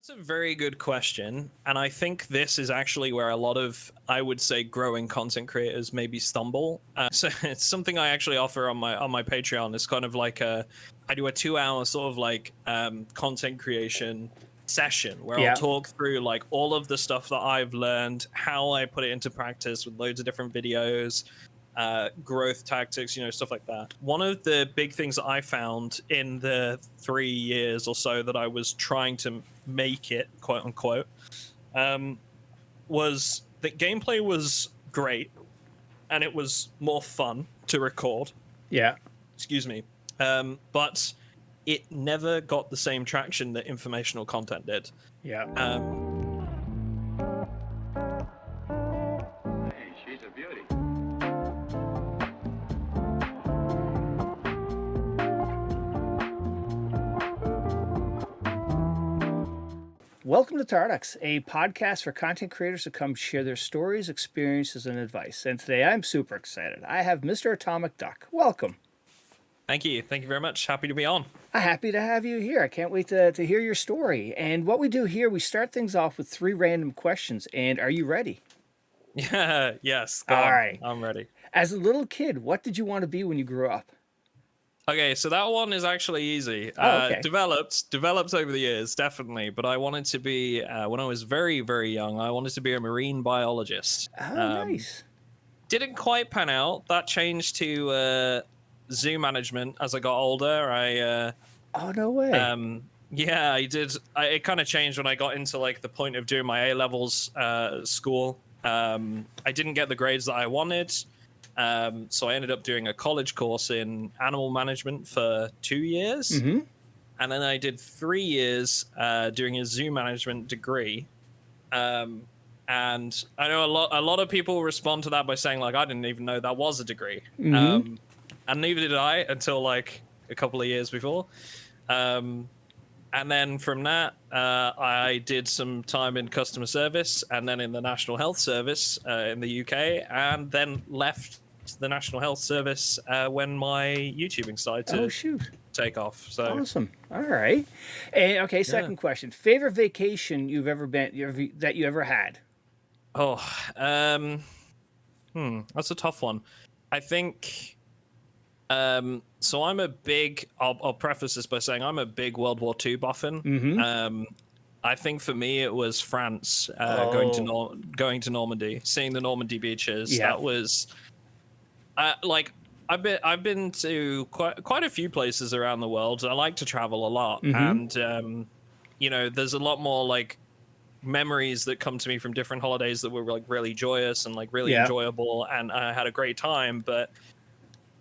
It's a very good question, and I think this is actually where a lot of, I would say, growing content creators maybe stumble. So it's something I actually offer on my Patreon. It's kind of like I do a 2-hour sort of like content creation session where I'll Yeah. talk through like all of the stuff that I've learned, how I put it into practice with loads of different videos, growth tactics, stuff like that. One of the big things that I found in the 3 years or so that I was trying to make it, quote unquote, was that gameplay was great and it was more fun to record. Yeah. Excuse me. But it never got the same traction that informational content did. Yeah. Hey, she's a beauty. Welcome to Tarducks, a podcast for content creators to come share their stories, experiences, and advice. And today I'm super excited. I have Mr. Atomic Duck. Welcome. Thank you. Thank you very much. Happy to be on. I'm happy to have you here. I can't wait to hear your story. And what we do here, we start things off with 3 random questions. And are you ready? Yeah, yes. Go All on. right. I'm ready. As a little kid, what did you want to be when you grew up? Okay, so that one is actually easy. Okay. Developed over the years, definitely. But I wanted to be, when I was very, very young, I wanted to be a marine biologist. Oh, nice. Didn't quite pan out. That changed to zoo management as I got older. Oh, no way. Yeah, I did. It kind of changed when I got into like the point of doing my A-levels school. I didn't get the grades that I wanted. So I ended up doing a college course in animal management for 2 years. Mm-hmm. And then I did 3 years doing a zoo management degree. And I know a lot of people respond to that by saying, like, I didn't even know that was a degree. Mm-hmm. And neither did I until like a couple of years before. And then from that, I did some time in customer service and then in the National Health Service in the UK, and then left the National Health Service when my YouTubing started to take off. So Awesome. All right. And, okay, second question. Favorite vacation you've ever been that you ever had? Oh, that's a tough one. I think. So I'm a big. I'll preface this by saying I'm a big World War II boffin. Mm-hmm. I think for me it was France, going to Normandy, seeing the Normandy beaches. Yeah. That was, like I've been to quite a few places around the world. I like to travel a lot, and there's a lot more like memories that come to me from different holidays that were like really joyous and like really enjoyable, and I had a great time. But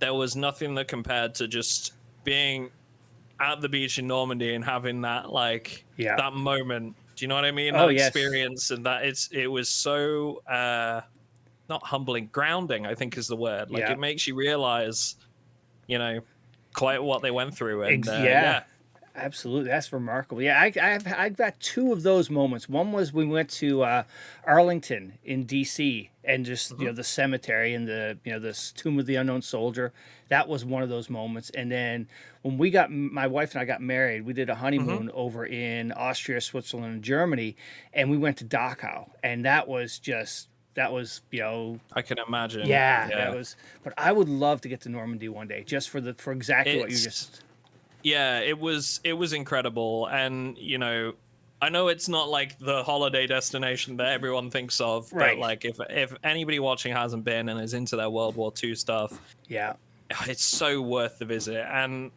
there was nothing that compared to just being at the beach in Normandy and having that that moment. Do you know what I mean? That experience, and that it was so not humbling, grounding, I think is the word. Like it makes you realize, quite what they went through. And Absolutely, that's remarkable. Yeah, I've got 2 of those moments. One was we went to Arlington in D.C. and just the cemetery and this Tomb of the Unknown Soldier. That was one of those moments. And then when my wife and I got married, we did a honeymoon over in Austria, Switzerland, and Germany, and we went to Dachau, and that was I can imagine. Yeah, that was. But I would love to get to Normandy one day, just for exactly what you just. Yeah, it was incredible, and I know it's not like the holiday destination that everyone thinks of, but like if anybody watching hasn't been and is into their World War II stuff, it's so worth the visit. And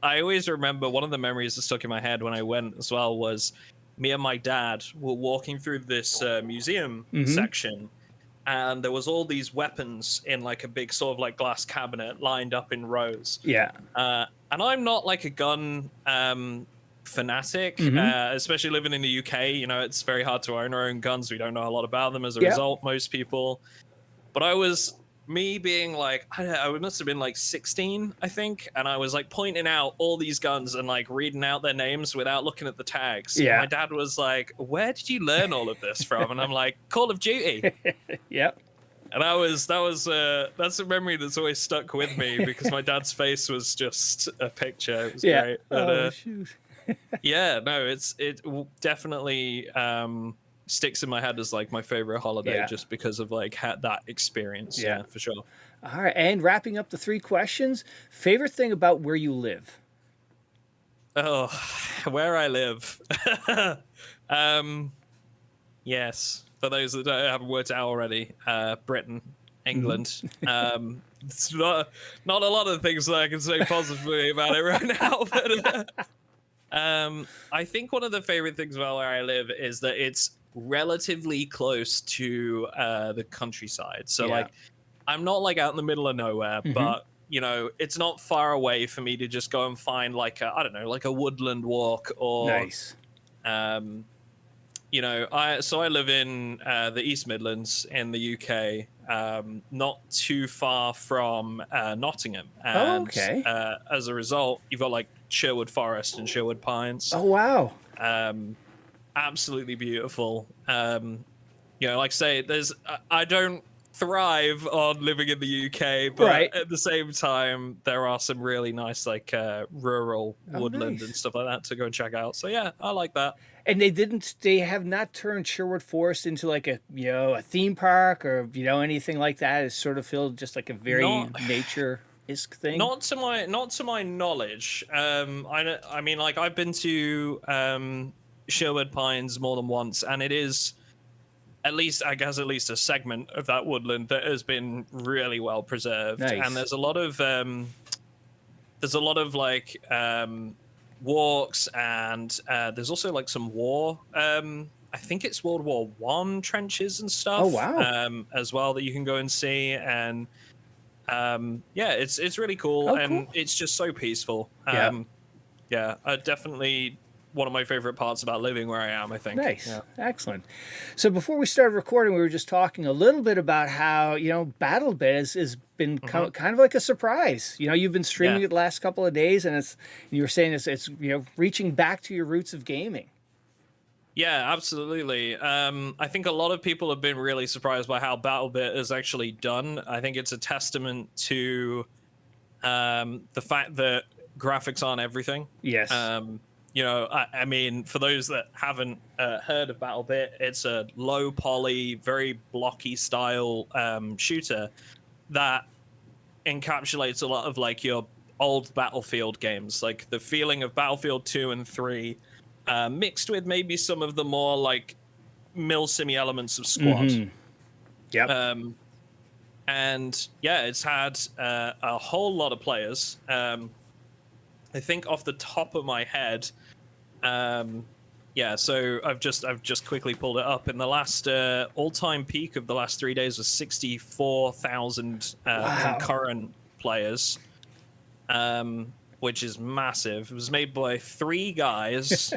I always remember one of the memories that stuck in my head when I went as well was me and my dad were walking through this museum section, and there was all these weapons in like a big sort of like glass cabinet lined up in rows. And I'm not like a gun fanatic, especially living in the UK. It's very hard to own our own guns. We don't know a lot about them as a result, most people. But me being like, I must have been like 16, I think. And I was like pointing out all these guns and like reading out their names without looking at the tags. Yeah. And my dad was like, where did you learn all of this from? And I'm like, Call of Duty. Yep. And that's a memory that's always stuck with me because my dad's face was just a picture. It was great. But, shoot. Yeah, no, it definitely sticks in my head as like my favorite holiday, just because of like that experience. Yeah. Yeah, for sure. All right, and wrapping up the 3 questions, favorite thing about where you live? Oh, where I live. um, yes, for those that haven't worked out already, Britain, England. It's not a lot of things that I can say positively about it right now, but I think one of the favorite things about where I live is that it's relatively close to the countryside. So Yeah. like, I'm not like out in the middle of nowhere, but you know, it's not far away for me to just go and find like I don't know, like a woodland walk or Nice. um you know, I live in the East Midlands in the UK, not too far from Nottingham, Oh, and okay. as a result, you've got like Sherwood Forest and Sherwood Pines, Oh, wow. um, absolutely beautiful. You know, like I say, I don't thrive on living in the UK, Right. but at the same time, there are some really nice like rural Oh, woodland and nice. stuff like that to go and check out. So yeah, I like that. And they have not turned Sherwood Forest into like a theme park or, anything like that. It's sort of feel just like a very Not nature-esque thing. not to my knowledge. I mean, like I've been to Sherwood Pines more than once, and it is at least a segment of that woodland that has been really well preserved. And Nice. there's a lot of like walks, and there's also like some war. I think it's World War I trenches and Oh, stuff wow. as well that you can go and see. And yeah, it's really cool, Oh, cool. and it's just so peaceful. Yeah. Yeah, definitely one of my favorite parts about living where I am, I think. Nice. Yeah. Excellent. So before we started recording, we were just talking a little bit about how, Battlebit has been Hmm. kind of like a surprise. You've been Yeah. streaming it the last couple of days, and you were saying it's reaching back to your roots of gaming. Yeah, absolutely. I think a lot of people have been really surprised by how Battlebit has actually done. I think it's a testament to the fact that graphics aren't everything. Yes. You know, I mean, for those that haven't heard of Battlebit, it's a low poly, very blocky style shooter that encapsulates a lot of like your old Battlefield games, like the feeling of Battlefield 2 and 3, mixed with maybe some of the more like milsim elements of Squad. Yep. And yeah, it's had a whole lot of players. I think off the top of my head, yeah. So I've just quickly pulled it up. In the last all-time peak of the last 3 days was 64,000 Wow. concurrent players, which is massive. It was made by 3 guys,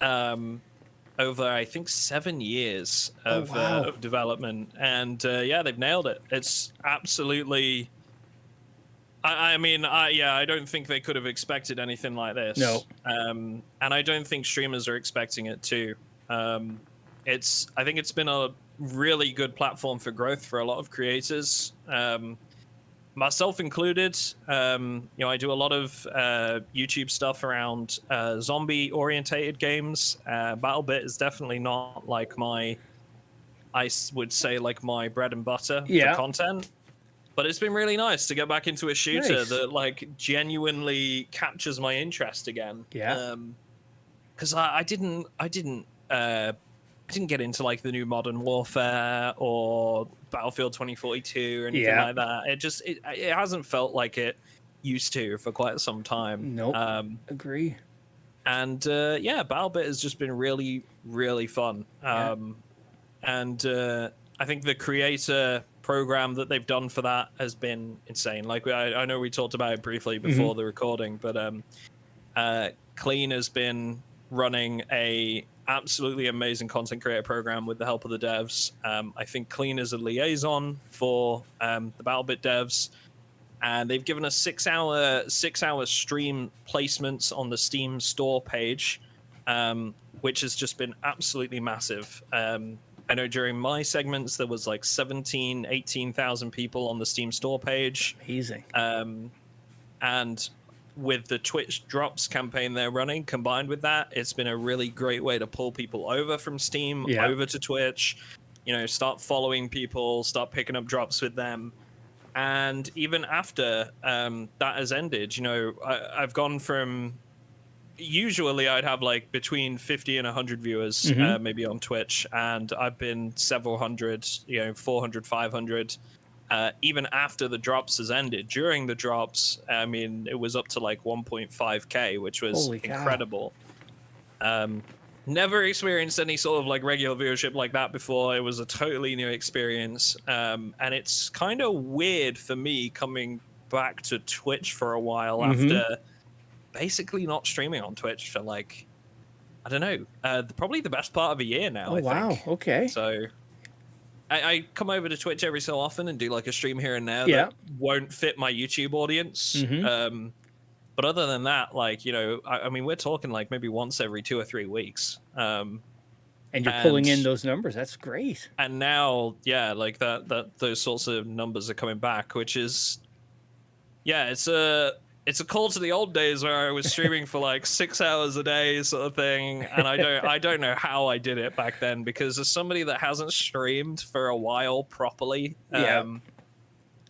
over I think 7 years of wow. of development, and yeah, they've nailed it. It's absolutely. I mean, I don't think they could have expected anything like this. No. And I don't think streamers are expecting it too. I think it's been a really good platform for growth for a lot of creators, myself included. You know, I do a lot of YouTube stuff around zombie-orientated games. Battlebit is definitely not like I would say like my bread and butter for content. But it's been really nice to get back into a shooter that like genuinely captures my interest again. Yeah. Because I didn't get into like the new Modern Warfare or Battlefield 2042 or anything like that. It hasn't felt like it used to for quite some time. Nope. Agree. And yeah, Battlebit has just been really, really fun. And I think the creator program that they've done for that has been insane. Like I know we talked about it briefly before the recording, but Clean has been running a absolutely amazing content creator program with the help of the devs. I think Clean is a liaison for the Battlebit devs, and they've given us 6-hour stream placements on the Steam store page, which has just been absolutely massive. I know during my segments there was like 18,000 people on the Steam store page. Amazing. And with the Twitch drops campaign they're running, combined with that, it's been a really great way to pull people over from Steam over to Twitch. Start following people, start picking up drops with them. And even after that has ended, I've gone from, usually I'd have like between 50 and 100 viewers, maybe on Twitch, and I've been several hundred, 400, 500. Even after the drops has ended, during the drops, I mean, it was up to like 1.5k, which was incredible. Never experienced any sort of like regular viewership like that before. It was a totally new experience. And it's kind of weird for me coming back to Twitch for a while after basically not streaming on Twitch for like, I don't know, probably the best part of a year now. I think. Wow. Okay. So I come over to Twitch every so often and do like a stream here and there that won't fit my YouTube audience. But other than that, like, I mean, we're talking like maybe once every 2 or 3 weeks. And you're pulling in those numbers. That's great. And now, like those sorts of numbers are coming back, which is, it's a call to the old days where I was streaming for like 6 hours a day sort of thing. And I don't know how I did it back then, because as somebody that hasn't streamed for a while properly,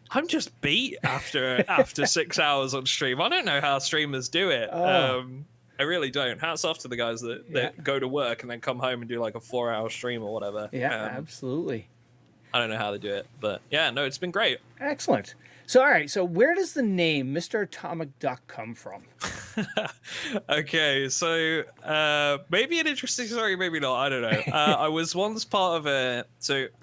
I'm just beat after 6 hours on stream. I don't know how streamers do it. I really don't. Hats off to the guys that go to work and then come home and do like a 4-hour stream or whatever. Yeah, absolutely. I don't know how they do it, but yeah, no, it's been great. Excellent. So, all right. So where does the name Mr. Atomic Duck come from? Okay. So maybe an interesting story, maybe not. I don't know. I was once part of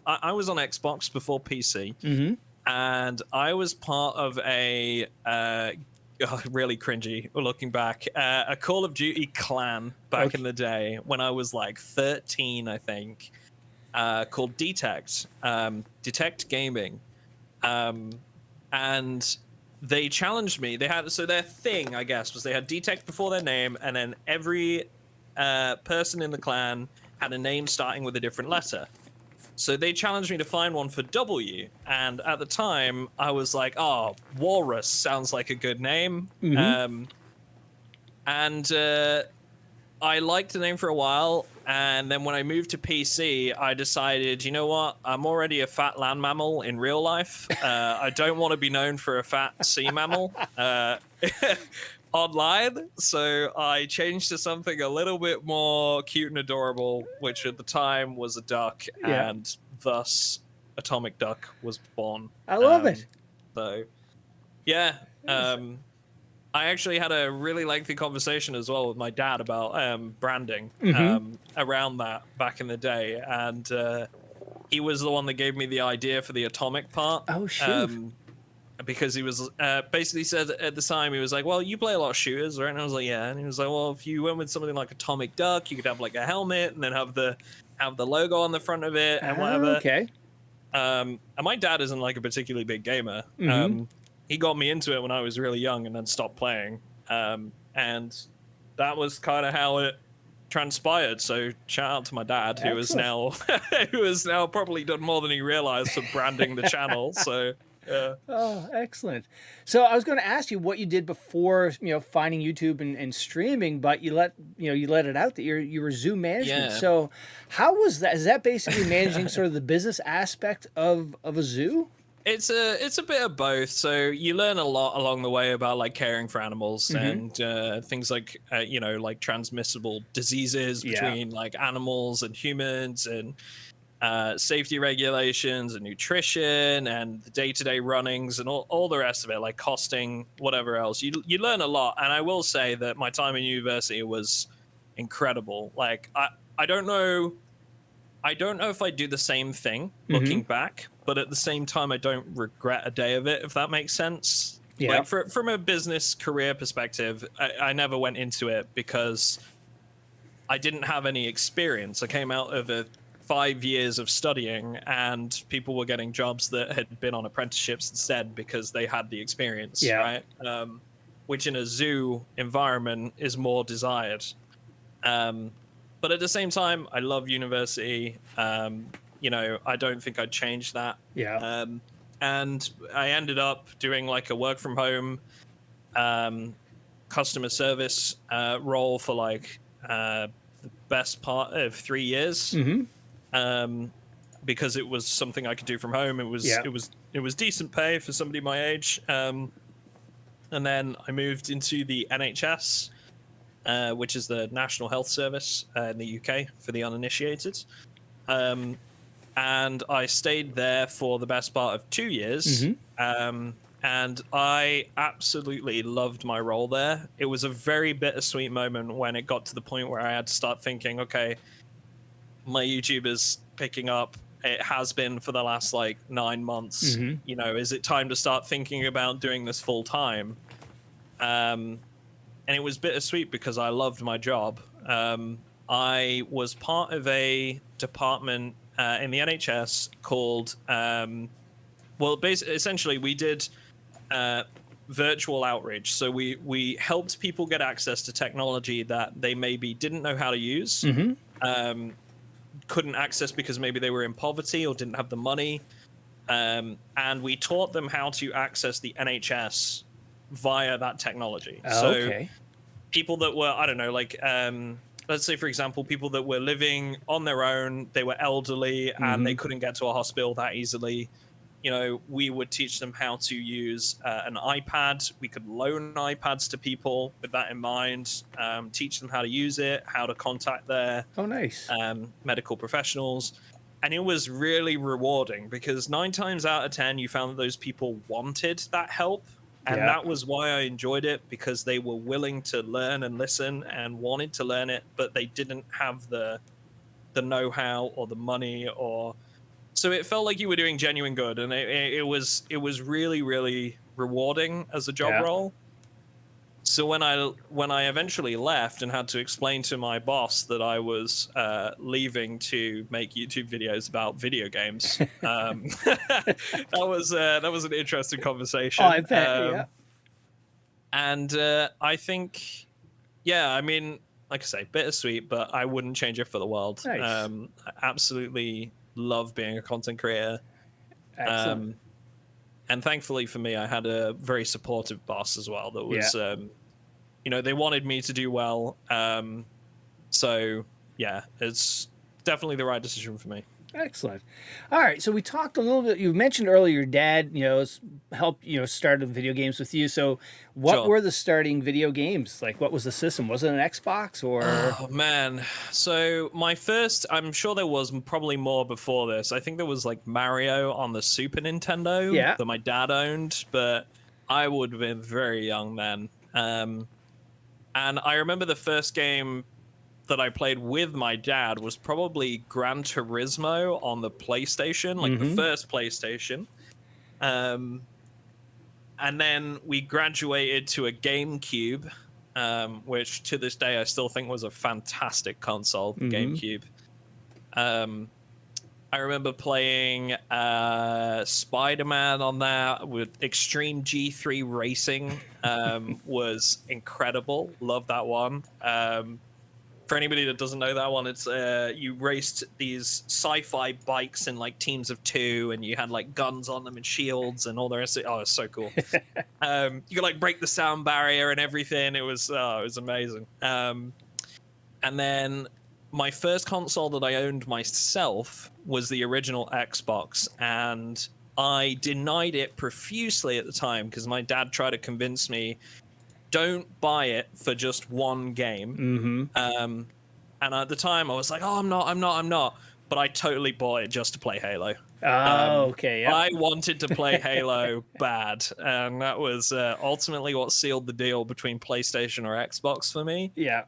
I was on Xbox before PC. And I was part of a really cringy looking back, a Call of Duty clan back in the day when I was like 13, I think, called Detect Gaming. And they challenged me. They had, so their thing, I guess, was they had Detect before their name, and then every person in the clan had a name starting with a different letter. So they challenged me to find one for W, and at the time I was like, "Oh, Walrus sounds like a good name." I liked the name for a while, and then when I moved to PC, I decided, you know what? I'm already a fat land mammal in real life. I don't want to be known for a fat sea mammal online, so I changed to something a little bit more cute and adorable, which at the time was a duck, and thus Atomic Duck was born. I love it. So, yeah. I actually had a really lengthy conversation as well with my dad about branding around that back in the day, and he was the one that gave me the idea for the atomic part. Oh, shoot. Because he was basically said at the time, he was like, well, you play a lot of shooters, right? And I was like, yeah. And he was like, well, if you went with something like Atomic Duck, you could have like a helmet and then have the logo on the front of it and whatever. Okay. And my dad isn't like a particularly big gamer. He got me into it when I was really young and then stopped playing. And that was kind of how it transpired. So shout out to my dad, who is now probably done more than he realized for branding the channel. So yeah. Oh, excellent. So I was going to ask you what you did before, finding YouTube and streaming, but you let it out that you were zoo management. Yeah. So how was that? Is that basically managing sort of the business aspect of a zoo? It's a bit of both. So you learn a lot along the way about like caring for animals and things like like transmissible diseases between like animals and humans, and safety regulations and nutrition and the day-to-day runnings and all the rest of it, like costing, whatever else. You learn a lot, and I will say that my time in university was incredible. Like I don't know if I do the same thing looking back, but at the same time I don't regret a day of it, if that makes sense. Like from a business career perspective, I never went into it because I didn't have any experience. I came out of 5 years of studying, and people were getting jobs that had been on apprenticeships instead because they had the experience, right? Which in a zoo environment is more desired. But at the same time, I love university. I don't think I'd change that. And I ended up doing like a work from home customer service role for like the best part of 3 years. Because it was something I could do from home. It was decent pay for somebody my age. And then I moved into the NHS, which is the National Health Service in the UK for the uninitiated. And I stayed there for the best part of 2 years. And I absolutely loved my role there. It was a very bittersweet moment when it got to the point where I had to start thinking, okay, my YouTube is picking up. It has been for the last like 9 months. You know, is it time to start thinking about doing this full time? And it was bittersweet because I loved my job. I was part of a department in the NHS called, essentially we did virtual outreach. So we helped people get access to technology that they maybe didn't know how to use. Couldn't access because maybe they were in poverty or didn't have the money, and we taught them how to access the NHS via that technology. So people that were, I don't know, like let's say for example, people that were living on their own, they were elderly and they couldn't get to a hospital that easily. You know, we would teach them how to use an iPad. We could loan iPads to people with that in mind, teach them how to use it, how to contact their medical professionals. And it was really rewarding because 9 times out of 10, you found that those people wanted that help. And that was why I enjoyed it, because they were willing to learn and listen and wanted to learn it, but they didn't have the know-how or the money or... So it felt like you were doing genuine good, and it was really, really rewarding as a job role. So when I eventually left and had to explain to my boss that I was leaving to make YouTube videos about video games, that was an interesting conversation. Oh, I bet. And I think, I mean, like I say, bittersweet, but I wouldn't change it for the world. Nice. I absolutely love being a content creator. Excellent. And thankfully for me, I had a very supportive boss as well that was you know, they wanted me to do well. So yeah, it's definitely the right decision for me. Excellent. All right, so we talked a little bit. You mentioned earlier your dad, helped, started video games with you. So what were the starting video games? Like, what was the system? Was it an Xbox or? Oh man, so my first, I'm sure there was probably more before this. I think there was like Mario on the Super Nintendo that my dad owned, but I would have been very young then. And I remember the first game that I played with my dad was probably Gran Turismo on the PlayStation, like the first PlayStation. And then we graduated to a GameCube, which to this day I still think was a fantastic console, the GameCube. I remember playing Spider-Man on that with Extreme G3 Racing. Was incredible. Love that one. For anybody that doesn't know that one, it's you raced these sci-fi bikes in like teams of 2, and you had like guns on them and shields and all the rest of it. Oh, it's so cool. You could like break the sound barrier and everything. It was amazing. And then my first console that I owned myself was the original Xbox, and I denied it profusely at the time because my dad tried to convince me, don't buy it for just one game. And at the time I was like, oh, I'm not. But I totally bought it just to play Halo. Okay. I wanted to play Halo bad. And that was ultimately what sealed the deal between PlayStation or Xbox for me. Yeah.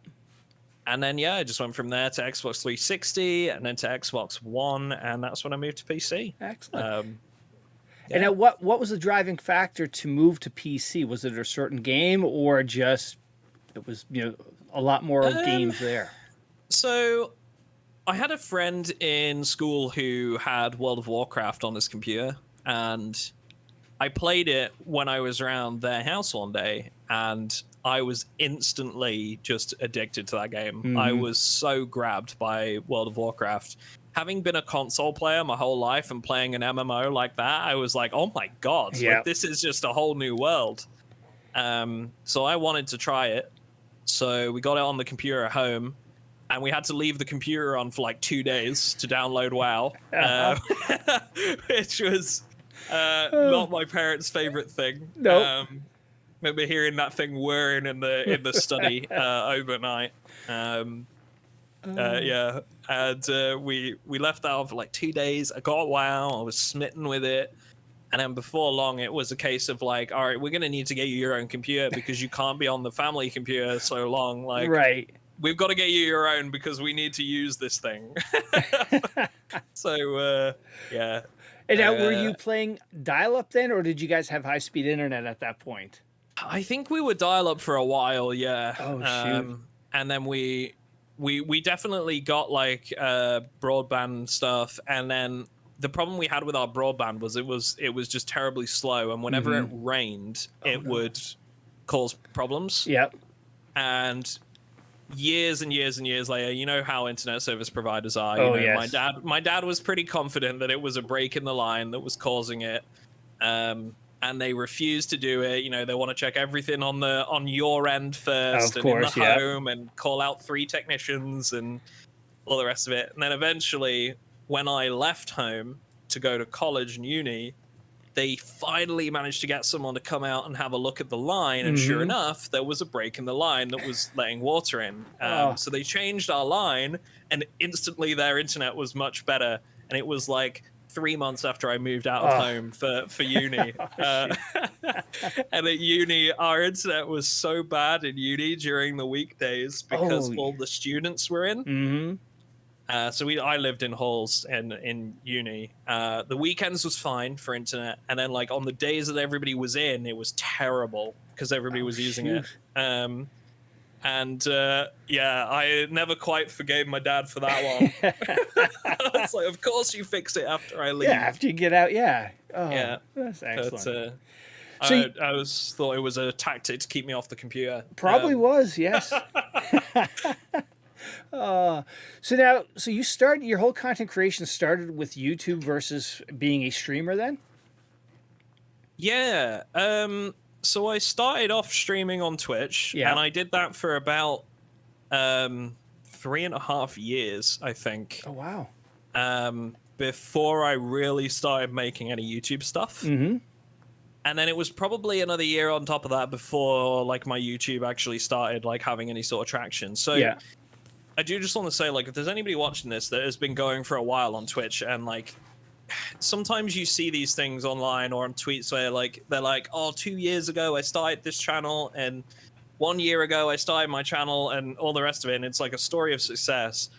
And then, I just went from there to Xbox 360 and then to Xbox One. And that's when I moved to PC. Excellent. And now what was the driving factor to move to PC? Was it a certain game or just it was, a lot more games there? So I had a friend in school who had World of Warcraft on his computer, and I played it when I was around their house one day, and I was instantly just addicted to that game. I was so grabbed by World of Warcraft. Having been a console player my whole life and playing an MMO like that, I was like, oh my God, like, this is just a whole new world. So I wanted to try it. So we got it on the computer at home, and we had to leave the computer on for like 2 days to download WoW, which was not my parents' favorite thing. Nope. Remember hearing that thing whirring in the study overnight. Yeah, and we left that on for like 2 days. I got WoW. I was smitten with it. And then before long, it was a case of like, all right, we're going to need to get you your own computer because you can't be on the family computer so long. Like, right. We've got to get you your own because we need to use this thing. So, yeah. And now, were you playing dial-up then, or did you guys have high-speed internet at that point? I think we were dial-up for a while, yeah. Oh, shoot. And then we definitely got like broadband stuff, and then the problem we had with our broadband was it was just terribly slow, and whenever it rained, it would cause problems. Yep. And years and years and years later, you know how internet service providers are. Oh, you know, yes. My dad was pretty confident that it was a break in the line that was causing it. And they refused to do it. You know, they want to check everything on your end first, of and course, in the home, and call out 3 technicians and all the rest of it. And then eventually, when I left home to go to college and uni, they finally managed to get someone to come out and have a look at the line. And sure enough, there was a break in the line that was letting water in. So they changed our line, and instantly their internet was much better. And it was like 3 months after I moved out of home for uni. And at uni, our internet was so bad in uni during the weekdays because all the students were in. So I lived in halls in uni. The weekends was fine for internet, and then like on the days that everybody was in, it was terrible because everybody was using it. Yeah, I never quite forgave my dad for that one. I was like, of course you fix it after I leave. Yeah, after you get out, yeah. Oh, yeah, that's excellent. But, I was thought it was a tactic to keep me off the computer. Probably was, yes. So you started, your whole content creation started with YouTube versus being a streamer then? Yeah. So I started off streaming on Twitch, and I did that for about 3.5 years, I think. Oh, wow. Before I really started making any YouTube stuff. And then it was probably another year on top of that before like my YouTube actually started like having any sort of traction. So I do just want to say, like, if there's anybody watching this that has been going for a while on Twitch, and like sometimes you see these things online or on tweets where like they're like, oh, 2 years ago I started this channel, and 1 year ago I started my channel, and all the rest of it, and it's like a story of success.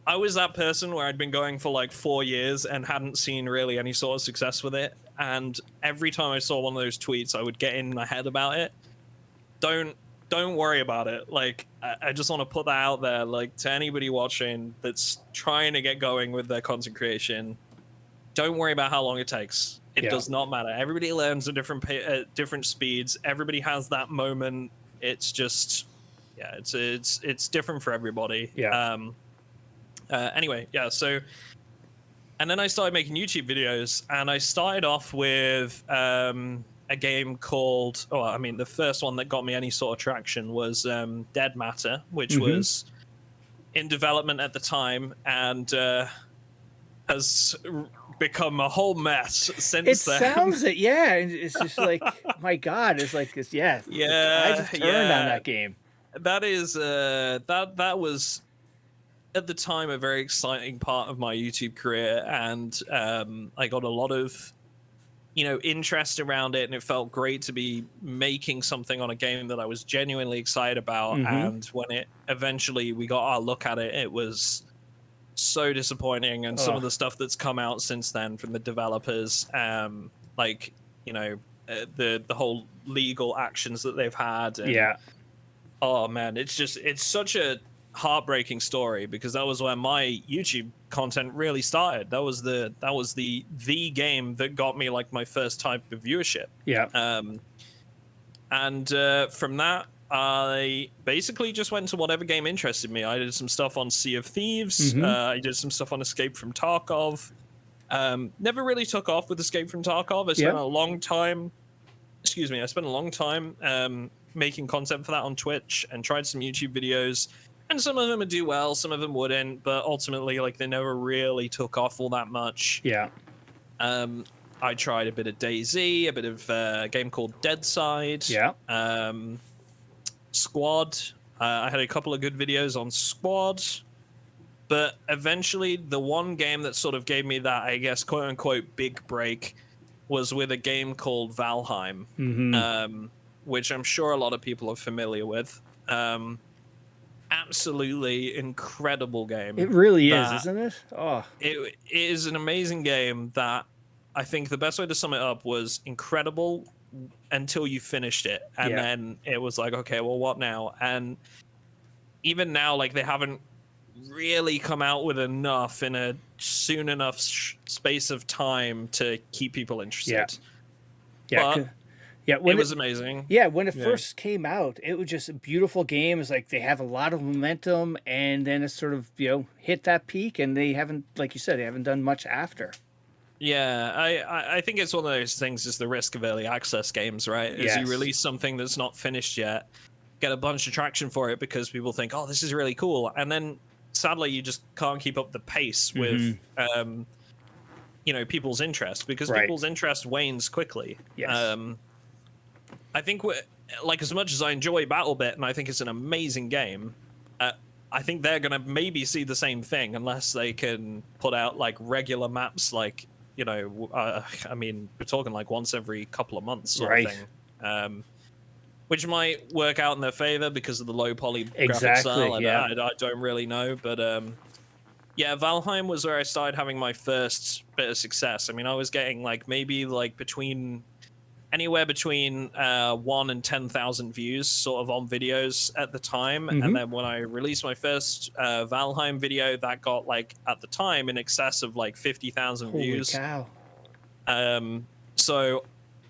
I was that person where I'd been going for like 4 years and hadn't seen really any sort of success with it, and every time I saw one of those tweets I would get in my head about it. Don't worry about it. Like, I just want to put that out there, like, to anybody watching that's trying to get going with their content creation. Don't worry about how long it takes. It does not matter. Everybody learns at different speeds. Everybody has that moment. It's just, it's different for everybody. Anyway, so, and then I started making YouTube videos, and I started off with a game called, the first one that got me any sort of traction was Dead Matter, which was in development at the time, and has become a whole mess since then. It sounds it, yeah. It's just like, my God, it's like this, I just turned on that game. That is that was at the time a very exciting part of my YouTube career, and I got a lot of interest around it, and it felt great to be making something on a game that I was genuinely excited about. And when it eventually we got our look at it, it was so disappointing. And some of the stuff that's come out since then from the developers, the whole legal actions that they've had, and, oh man, it's such a heartbreaking story, because that was where my YouTube content really started. That was the game that got me like my first type of viewership. From that, I basically just went to whatever game interested me. I did some stuff on Sea of Thieves. I did some stuff on Escape from Tarkov. Never really took off with Escape from Tarkov. I spent a long time excuse me, I spent a long time making content for that on Twitch and tried some YouTube videos, and some of them would do well, some of them wouldn't, but ultimately, like, they never really took off all that much. Yeah. I tried a bit of Dayz, a bit of a game called Deadside. Yeah. Squad. I had a couple of good videos on Squad, but eventually the one game that sort of gave me that, I guess, quote unquote, big break was with a game called Valheim, which I'm sure a lot of people are familiar with. Absolutely incredible game. It really is, isn't it? Oh, it is an amazing game that I think the best way to sum it up was incredible until you finished it, and then it was like, okay, well, what now? And even now, like, they haven't really come out with enough in a soon enough space of time to keep people interested. But it was amazing. Yeah, when it first came out, it was just a beautiful game. It's like they have a lot of momentum, and then it sort of, you know, hit that peak, and they haven't, like you said, they haven't done much after. Yeah, I think it's one of those things, is the risk of early access games, right? Is you release something that's not finished yet, get a bunch of traction for it because people think, oh, this is really cool, and then sadly you just can't keep up the pace with you know, people's interest, because people's interest wanes quickly. I think like, as much as I enjoy Battlebit and I think it's an amazing game, I think they're gonna maybe see the same thing unless they can put out like regular maps, like, you know, I mean, we're talking like once every couple of months sort of thing, which might work out in their favor because of the low poly graphic style. I don't really know, but yeah, Valheim was where I started having my first bit of success. I mean, I was getting like maybe like anywhere between 1 and 10,000 views sort of on videos at the time. And then when I released my first Valheim video, that got like, at the time, in excess of like 50,000 views. Holy cow. So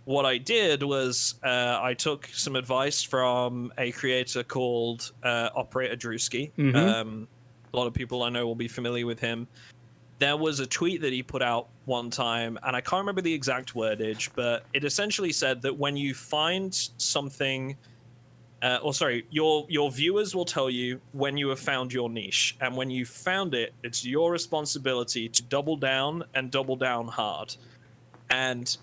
what I did was I took some advice from a creator called Operator Drewski. A lot of people I know will be familiar with him. There was a tweet that he put out one time, and I can't remember the exact wordage, but it essentially said that when you find something, your viewers will tell you when you have found your niche, and when you found it, it's your responsibility to double down and double down hard. And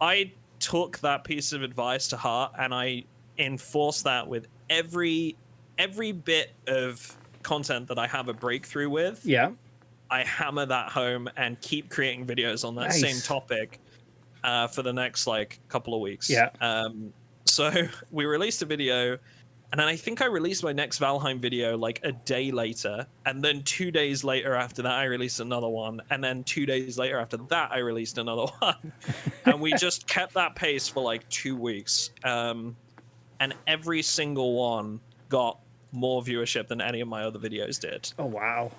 I took that piece of advice to heart, and I enforced that with every bit of content that I have a breakthrough with. I hammer that home and keep creating videos on that same topic for the next like couple of weeks. So we released a video, and then I think I released my next Valheim video like a day later, and then 2 days later after that I released another one, and then 2 days later after that I released another one. And we just kept that pace for like 2 weeks, and every single one got more viewership than any of my other videos did. Oh wow.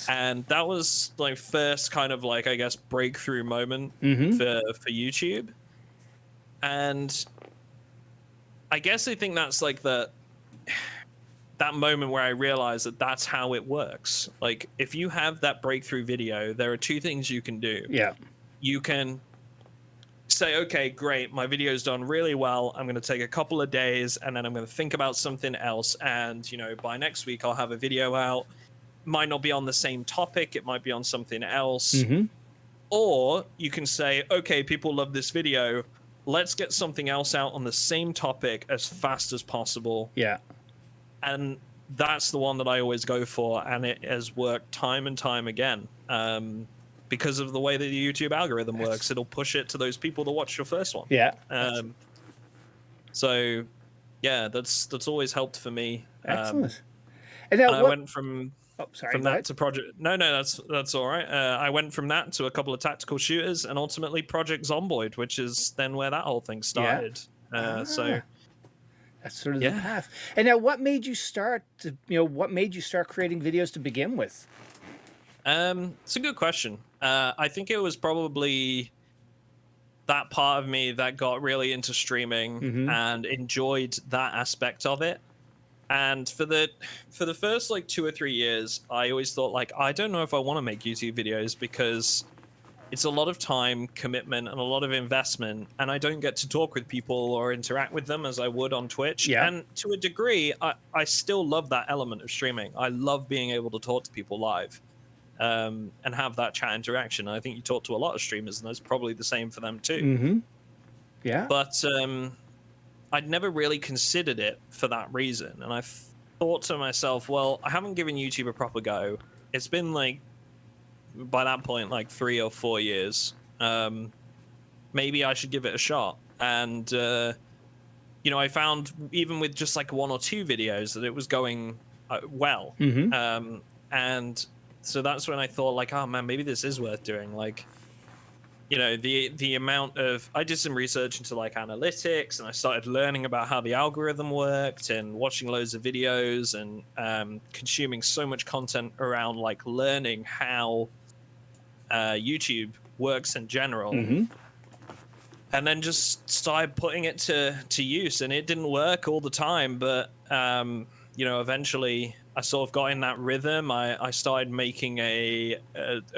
And that was my first kind of like, I guess, breakthrough moment for YouTube. And I guess I think that's like that moment where I realized that that's how it works. Like, if you have that breakthrough video, there are two things you can do. You can say, okay, great, my video's done really well. I'm going to take a couple of days, and then I'm going to think about something else. And, you know, by next week, I'll have a video out. Might not be on the same topic, it might be on something else. Or you can say, okay, people love this video, let's get something else out on the same topic as fast as possible. And that's the one that I always go for, and it has worked time and time again. Because of the way that the YouTube algorithm works, it'll push it to those people that watch your first one. So yeah, that's always helped for me. Excellent. And I went from that to Project. No, that's all right. I went from that to a couple of tactical shooters, and ultimately Project Zomboid, which is then where that whole thing started. So that's sort of the path. And now, what made you start creating videos to begin with? It's a good question. I think it was probably that part of me that got really into streaming and enjoyed that aspect of it. And for the first like 2 or 3 years, I always thought, like, I don't know if I want to make YouTube videos, because it's a lot of time commitment and a lot of investment, and I don't get to talk with people or interact with them as I would on Twitch. Yeah. And to a degree, I still love that element of streaming. I love being able to talk to people live, and have that chat interaction. I think you talk to a lot of streamers, and that's probably the same for them too. Yeah. But I'd never really considered it for that reason, and I thought to myself, well, I haven't given YouTube a proper go. It's been like, by that point, like 3 or 4 years. Maybe I should give it a shot. And you know, I found even with just like 1 or 2 videos that it was going well. And so that's when I thought, like, oh man, maybe this is worth doing. Like, you know, the amount of, I did some research into like analytics, and I started learning about how the algorithm worked, and watching loads of videos, and consuming so much content around like learning how YouTube works in general. And then just started putting it to use, and it didn't work all the time, but you know, eventually I sort of got in that rhythm. I started making a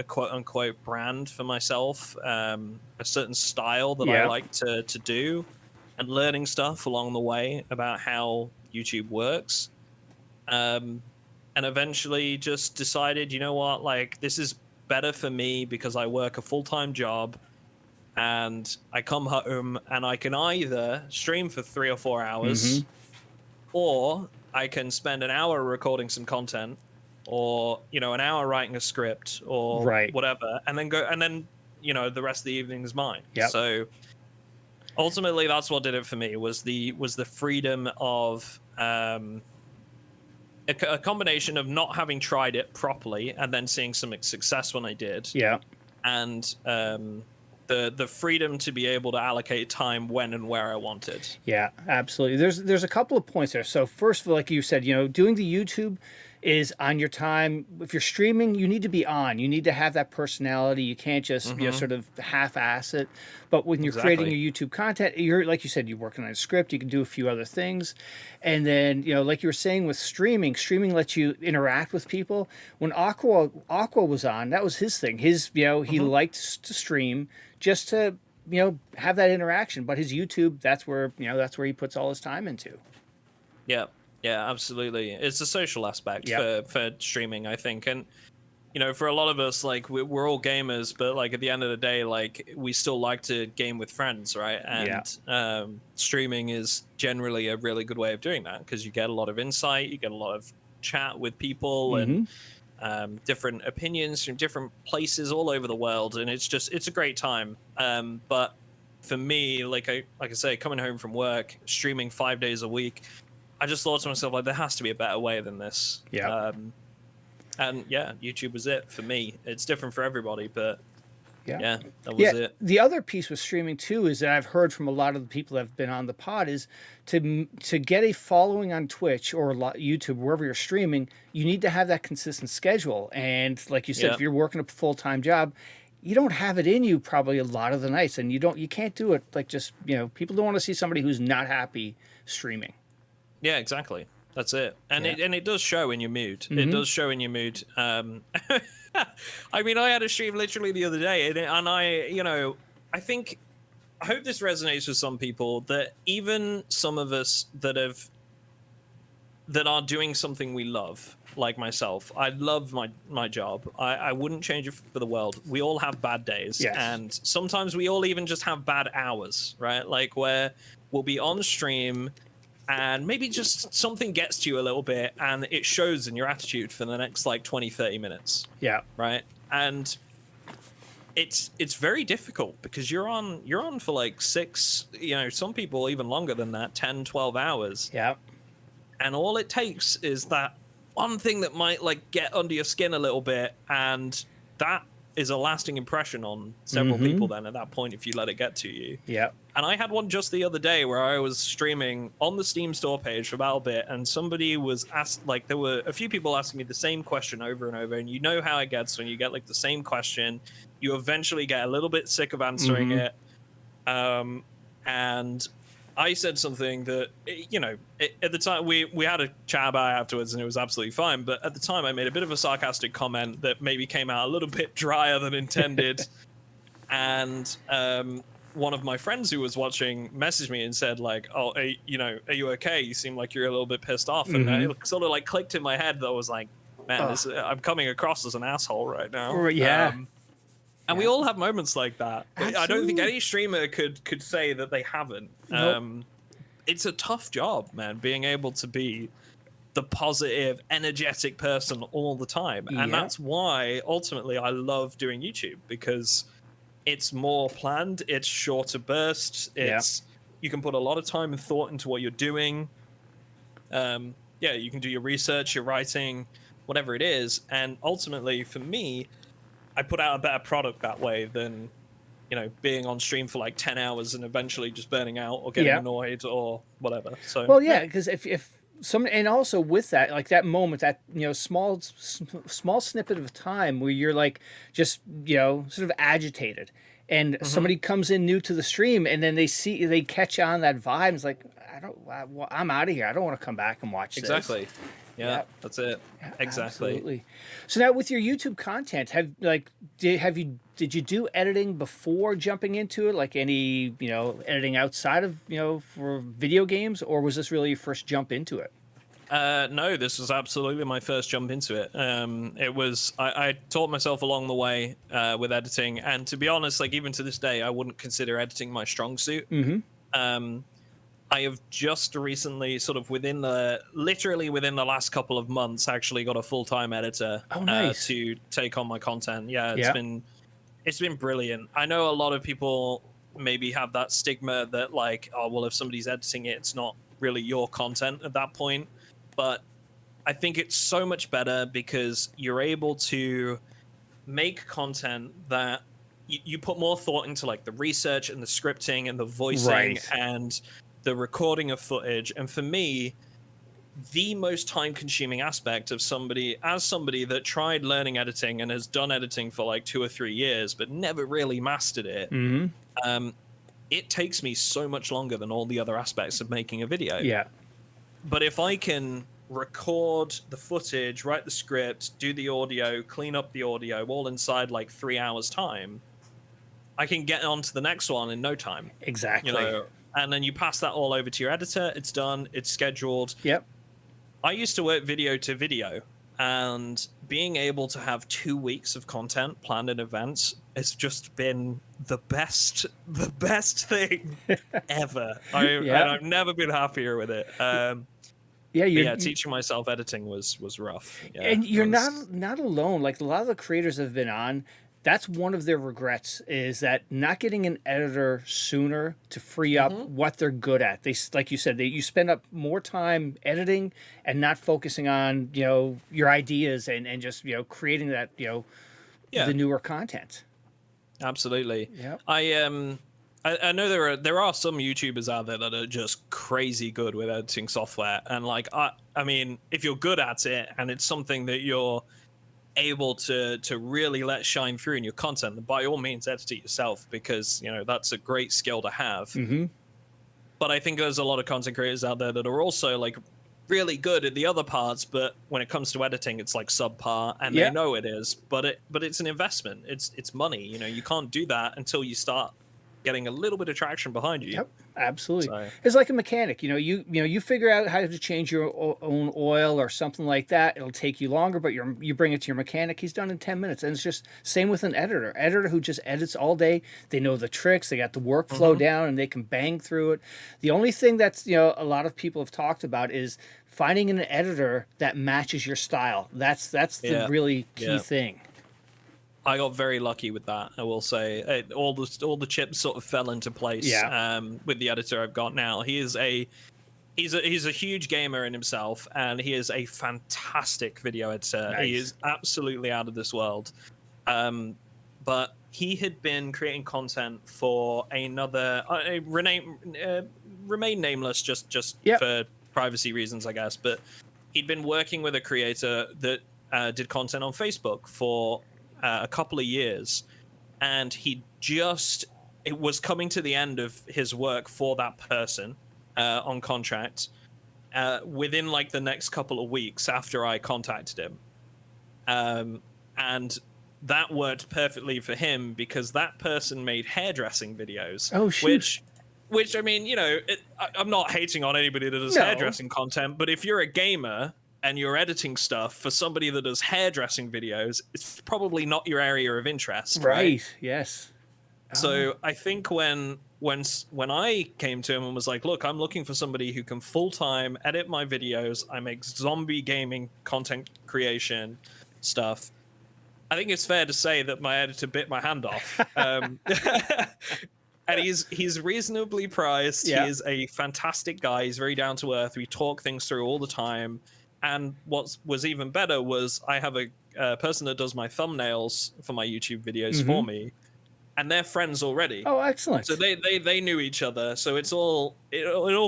quote unquote brand for myself, a certain style that I like to do, and learning stuff along the way about how YouTube works. And eventually just decided, you know what, like, this is better for me because I work a full-time job, and I come home and I can either stream for 3 or 4 hours, or I can spend an hour recording some content, or, you know, an hour writing a script, or whatever, and then you know, the rest of the evening is mine. So ultimately that's what did it for me, was the freedom of a combination of not having tried it properly and then seeing some success when I did. And the freedom to be able to allocate time when and where I wanted. Yeah, absolutely. There's a couple of points there. So first of all, like you said, you know, doing the YouTube is on your time. If you're streaming, you need to be on. You need to have that personality. You can't just you know, sort of half-ass it. But when you're creating your YouTube content, you're, like you said, you're working on a script. You can do a few other things, and then, you know, like you were saying with streaming lets you interact with people. When Aqua was on, that was his thing. His, you know, he liked to stream just to, you know, have that interaction. But his YouTube, that's where, you know, that's where he puts all his time into. Yeah, absolutely. It's a social aspect for streaming, I think. And, you know, for a lot of us, like, we're all gamers, but, like, at the end of the day, like, we still like to game with friends, right? And streaming is generally a really good way of doing that, because you get a lot of insight, you get a lot of chat with people, and different opinions from different places all over the world, and it's a great time. But for me, like I say, coming home from work, streaming 5 days a week, I just thought to myself, like, there has to be a better way than this. And yeah, YouTube was it for me. It's different for everybody, but yeah, that was it. The other piece with streaming too is that I've heard from a lot of the people that have been on the pod is to get a following on Twitch or YouTube, wherever you're streaming, you need to have that consistent schedule. And like you said, if you're working a full-time job, you don't have it in you probably a lot of the nights, and you can't do it like just, you know, people don't want to see somebody who's not happy streaming. Yeah, exactly. That's it. And it does show in your mood. It does show in your mood. I mean, I had a stream literally the other day, and I, you know, I hope this resonates with some people, that even some of us that are doing something we love, like myself, I love my job. I wouldn't change it for the world. We all have bad days, and sometimes we all even just have bad hours, right? Like, where we'll be on stream, and maybe just something gets to you a little bit, and it shows in your attitude for the next like 20-30 minutes. Right. And it's very difficult, because you're on for like 6, you know, some people even longer than that, 10-12 hours. And all it takes is that one thing that might like get under your skin a little bit, and that is a lasting impression on several people then at that point, if you let it get to you. And I had one just the other day where I was streaming on the Steam store page for Battlebit, and somebody was asked, like, there were a few people asking me the same question over and over, and you know how it gets when you get like the same question, you eventually get a little bit sick of answering it. And I said something that, you know, at the time we had a chat about it afterwards, and it was absolutely fine. But at the time, I made a bit of a sarcastic comment that maybe came out a little bit drier than intended. and one of my friends who was watching messaged me and said like, "Oh, are you okay? You seem like you're a little bit pissed off." And it sort of like clicked in my head that I was like, "Man, I'm coming across as an asshole right now." Yeah. And we all have moments like that. Absolutely. I don't think any streamer could say that they haven't. Nope. It's a tough job, man, being able to be the positive, energetic person all the time. And that's why ultimately I love doing YouTube, because it's more planned, it's shorter bursts, you can put a lot of time and thought into what you're doing. You can do your research, your writing, whatever it is, and ultimately for me, I put out a better product that way than being on stream for like 10 hours and eventually just burning out or getting annoyed or whatever. So because if some, and also with that, like that moment, that small snippet of time where you're like just sort of agitated, and somebody comes in new to the stream, and then they catch on that vibe. It's like, I'm out of here. I don't want to come back and watch this. Exactly. Yeah, that's it. Yeah, exactly. Absolutely. So now with your YouTube content, did you do editing before jumping into it? Like any editing outside of for video games, or was this really your first jump into it? No, this was absolutely my first jump into it. It was I taught myself along the way with editing, and to be honest, like even to this day, I wouldn't consider editing my strong suit. I have just recently, sort of literally within the last couple of months, actually got a full-time editor to take on my content. Yeah, it's been brilliant. I know a lot of people maybe have that stigma that like, oh well, if somebody's editing it, it's not really your content at that point. But I think it's so much better because you're able to make content that you put more thought into, like the research and the scripting and the voicing and the recording of footage. And for me, the most time-consuming aspect of somebody that tried learning editing and has done editing for like 2 or 3 years but never really mastered it, it takes me so much longer than all the other aspects of making a video. Yeah. But if I can record the footage, write the script, do the audio, clean up the audio, all inside like 3 hours time, I can get on to the next one in no time. Exactly. And then you pass that all over to your editor. It's done. It's scheduled. Yep. I used to work video to video, and being able to have 2 weeks of content planned in advance has just been the best thing ever. I've never been happier with it. Teaching myself editing was rough. Yeah, and you're not alone. Like a lot of the creators have been on, that's one of their regrets, is that not getting an editor sooner to free up what they're good at. They, like you said, you spend up more time editing and not focusing on your ideas and just creating that the newer content. Absolutely. Yeah. I know there are some YouTubers out there that are just crazy good with editing software, and like I mean, if you're good at it and it's something that you're able to really let shine through in your content, then by all means edit it yourself, because that's a great skill to have. But I think there's a lot of content creators out there that are also like really good at the other parts, but when it comes to editing, it's like subpar, and they know it is, but it's an investment. It's money. You can't do that until you start getting a little bit of traction behind you. Yep, absolutely. It's like a mechanic. You figure out how to change your own oil or something like that. It'll take you longer, but you bring it to your mechanic. He's done in 10 minutes. And it's just same with an editor who just edits all day. They know the tricks. They got the workflow down, and they can bang through it. The only thing that's a lot of people have talked about is finding an editor that matches your style. That's the really key thing. I got very lucky with that, I will say. All the chips sort of fell into place with the editor I've got now. He's a huge gamer in himself, and he is a fantastic video editor. Nice. He is absolutely out of this world. But he had been creating content for another remain nameless just for privacy reasons, I guess. But he'd been working with a creator that did content on Facebook for a couple of years, and it was coming to the end of his work for that person on contract within like the next couple of weeks after I contacted him, and that worked perfectly for him because that person made hairdressing videos. Oh, shoot. Which I mean, I'm not hating on anybody that does hairdressing content, but if you're a gamer and you're editing stuff for somebody that does hairdressing videos, it's probably not your area of interest, right? Yes. So I think when I came to him and was like, look, I'm looking for somebody who can full-time edit my videos, I make zombie gaming content creation stuff, I think it's fair to say that my editor bit my hand off. And he's reasonably priced. Yeah. He is a fantastic guy. He's very down to earth. We talk things through all the time. And what was even better was I have a person that does my thumbnails for my YouTube videos for me, and they're friends already. Oh, excellent. So they knew each other. So it all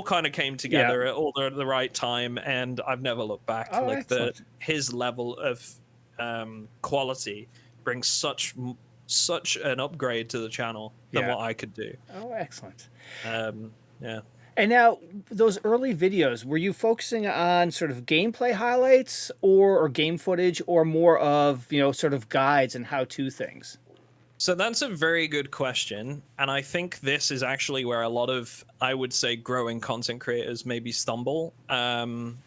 kind of came together at all the right time, and I've never looked back. Oh, like excellent. his level of quality brings such an upgrade to the channel than what I could do. Oh, excellent. Yeah. And now, those early videos, were you focusing on sort of gameplay highlights or game footage, or more of, sort of guides and how-to things? So that's a very good question. And I think this is actually where a lot of, I would say, growing content creators maybe stumble. I've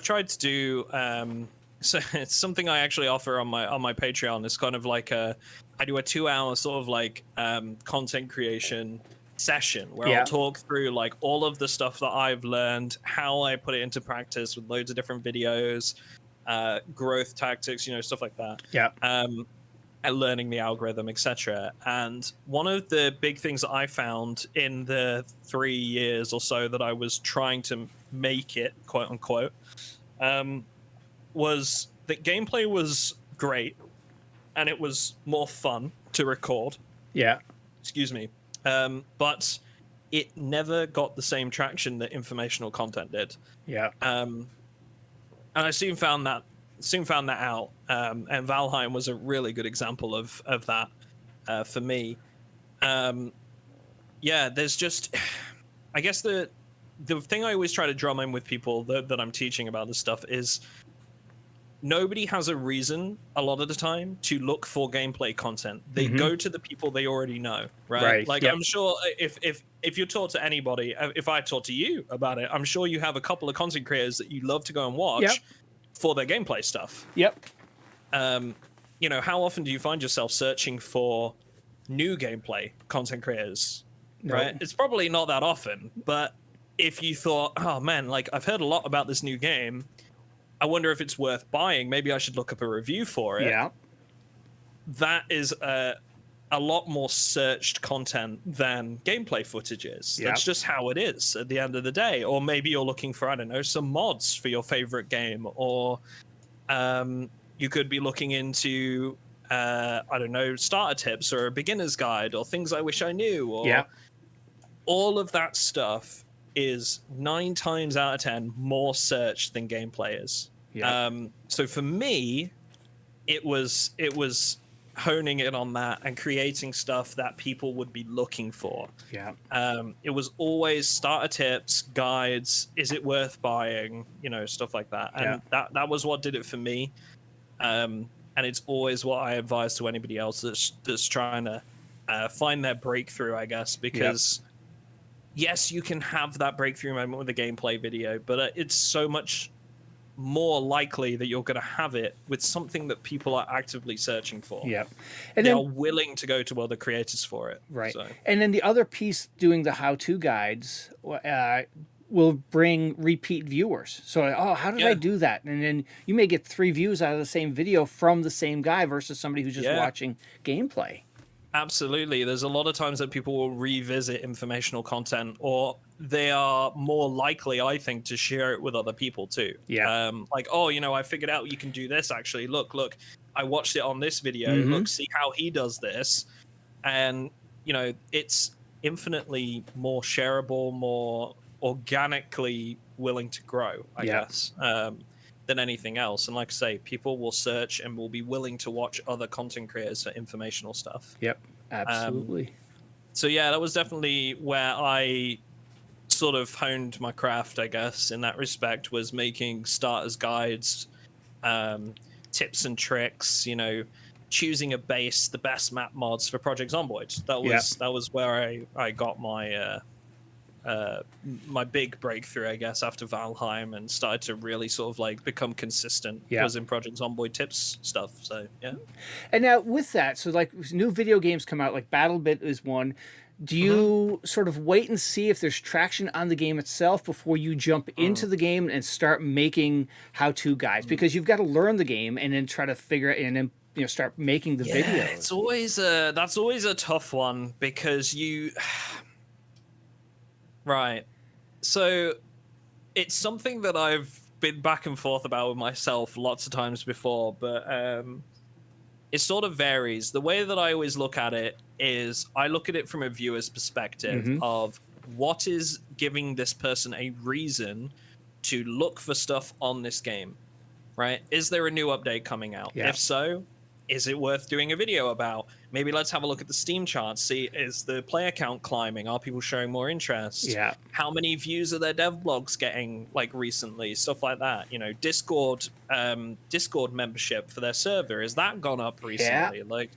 tried to do, so it's something I actually offer on my Patreon. It's kind of like I do a 2-hour sort of like content creation session where I'll talk through like all of the stuff that I've learned, how I put it into practice with loads of different videos, growth tactics, stuff like that. And learning the algorithm, etc. And one of the big things that I found in the 3 years or so that I was trying to make it, quote unquote, was that gameplay was great and it was more fun to record. Excuse me. But it never got the same traction that informational content did. And I soon found that out. And Valheim was a really good example of that for me. There's just, I guess the thing I always try to drum in with people that I'm teaching about this stuff is nobody has a reason a lot of the time to look for gameplay content. They go to the people they already know, right? Like I'm sure if you talk to anybody, if I talk to you about it, I'm sure you have a couple of content creators that you love to go and watch for their gameplay stuff. How often do you find yourself searching for new gameplay content creators? Right? It's probably not that often, but if you thought, oh man, like I've heard a lot about this new game, I wonder if it's worth buying. Maybe I should look up a review for it. That is a lot more searched content than gameplay footage is. That's just how it is at the end of the day. Or maybe you're looking for, I don't know, some mods for your favorite game. Or you could be looking into, I don't know, starter tips or a beginner's guide or things I wish I knew. Or all of that stuff is 9 times out of 10 more searched than gameplay is. So for me, it was honing in on that and creating stuff that people would be looking for. It was always starter tips, guides, is it worth buying, stuff like that. And that was what did it for me. And it's always what I advise to anybody else that's trying to find their breakthrough, I guess, because yes, you can have that breakthrough moment with a gameplay video, but it's so much more likely that you're going to have it with something that people are actively searching for. And they are willing to go to other creators for it. So. And then the other piece doing the how-to guides will bring repeat viewers. So, how did I do that? And then you may get 3 views out of the same video from the same guy versus somebody who's just watching gameplay. Absolutely. There's a lot of times that people will revisit informational content, or they are more likely, I think, to share it with other people too. Like, I figured out you can do this actually. Look, I watched it on this video. Look, see how he does this. And, it's infinitely more shareable, more organically willing to grow, I guess, than anything else. And like I say, people will search and will be willing to watch other content creators for informational stuff. Absolutely. So that was definitely where I sort of honed my craft, I guess, in that respect, was making starters guides, tips and tricks, you know, choosing a base, the best map mods for Project Zomboid. That was where I got my my big breakthrough, I guess, after Valheim, and started to really sort of like become consistent. Was in Project Zomboid tips stuff. So yeah. And now with that, so like new video games come out, like Battlebit is one. Do you sort of wait and see if there's traction on the game itself before you jump into the game and start making how-to guides? Because you've got to learn the game and then try to figure it, and then, you know, start making the videos. It's always that's always a tough one, because you right. So it's something that I've been back and forth about with myself lots of times before, but it sort of varies. The way that I always look at it is I look at it from a viewer's perspective of what is giving this person a reason to look for stuff on this game, right? Is there a new update coming out? If so, is it worth doing a video about? Maybe let's have a look at the Steam charts. See, is the player count climbing? Are people showing more interest? How many views are their dev blogs getting, like, recently? Stuff like that. You know, Discord membership for their server, has that gone up recently? Like,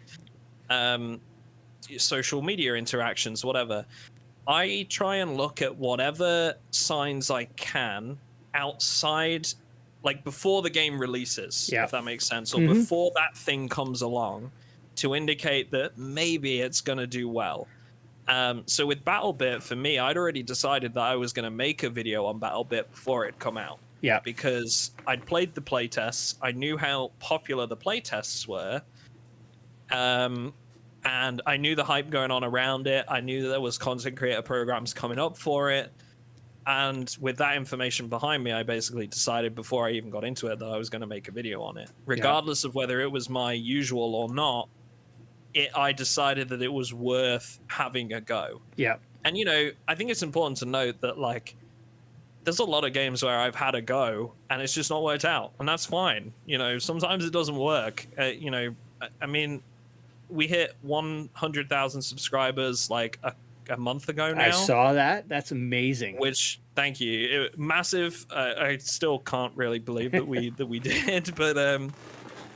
social media interactions, whatever. I try and look at whatever signs I can outside, like before the game releases, if that makes sense, or before that thing comes along, to indicate that maybe it's going to do well. So with Battlebit, for me, I'd already decided that I was going to make a video on Battlebit before it come out. Because I'd played the playtests, I knew how popular the playtests were, and I knew the hype going on around it. I knew that there was content creator programs coming up for it. And with that information behind me, I basically decided before I even got into it that I was going to make a video on it. Regardless of whether it was my usual or not, I decided that it was worth having a go. And, you know, I think it's important to note that, like, there's a lot of games where I've had a go and it's just not worked out. And that's fine. You know, sometimes it doesn't work. You know, I mean, we hit 100,000 subscribers like a month ago now. I saw that. That's amazing. Which, thank you, massive. I still can't really believe that we did, but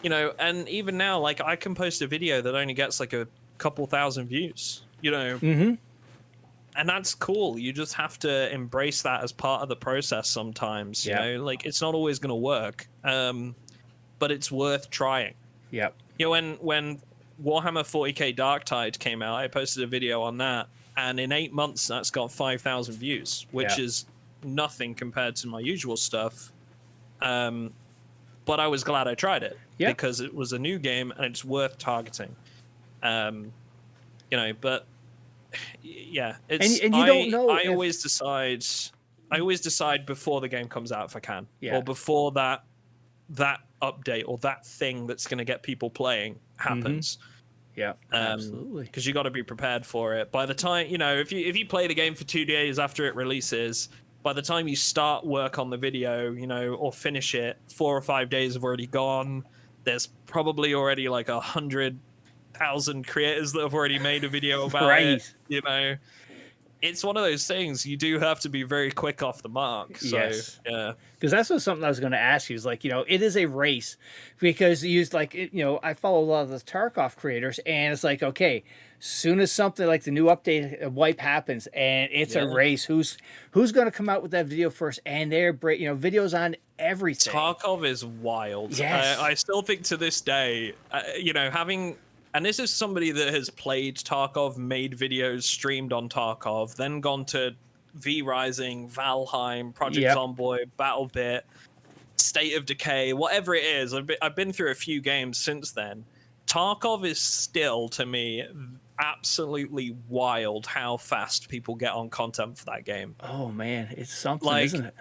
you know, and even now, like, I can post a video that only gets like a couple thousand views, you know, and that's cool. You just have to embrace that as part of the process sometimes. You know, like, it's not always going to work, but it's worth trying. You know, when Warhammer 40k Darktide came out, I posted a video on that. And in 8 months, that's got 5,000 views, which is nothing compared to my usual stuff. But I was glad I tried it because it was a new game and it's worth targeting. You know, but yeah, it's. And you don't know. I always decide before the game comes out if I can, or before that update or that thing that's going to get people playing happens. Absolutely. Because you got to be prepared for it. By the time, you know, if you play the game for 2 days after it releases, by the time you start work on the video, you know, or finish it, 4 or 5 days have already gone. There's probably already like 100,000 creators that have already made a video about it. You know, it's one of those things. You do have to be very quick off the mark. So, yeah. Because that's something I was going to ask you. Is like, you know, it is a race, because you use, like, you know, I follow a lot of the Tarkov creators, and it's like, okay, soon as something like the new update wipe happens, and it's a race. Who's going to come out with that video first? And they're you know, videos on everything. Tarkov is wild. I still think to this day, you know, having. And this is somebody that has played Tarkov, made videos, streamed on Tarkov, then gone to V-Rising, Valheim, Project Zomboid, Battlebit, State of Decay, whatever it is. I've been through a few games since then. Tarkov is still, to me, absolutely wild how fast people get on content for that game. Oh, man. It's something, like, isn't it?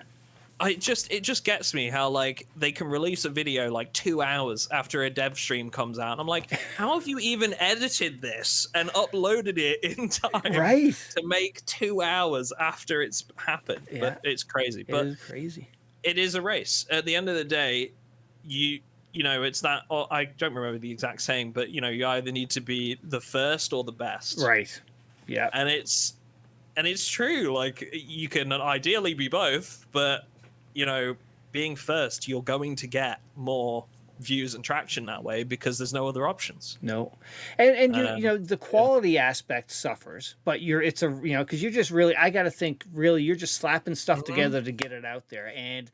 It just gets me how, like, they can release a video like 2 hours after a dev stream comes out. And I'm like, how have you even edited this and uploaded it in time to make 2 hours after it's happened? But it's crazy. But it is crazy. It is a race. At the end of the day, you know, it's that. I don't remember the exact saying, but, you know, you either need to be the first or the best. Yeah. And it's true. Like, you can ideally be both, but, you know, being first, you're going to get more views and traction that way because there's no other options. No, and you know the quality aspect suffers, but it's a because you're just really I got to think really you're just slapping stuff together to get it out there, and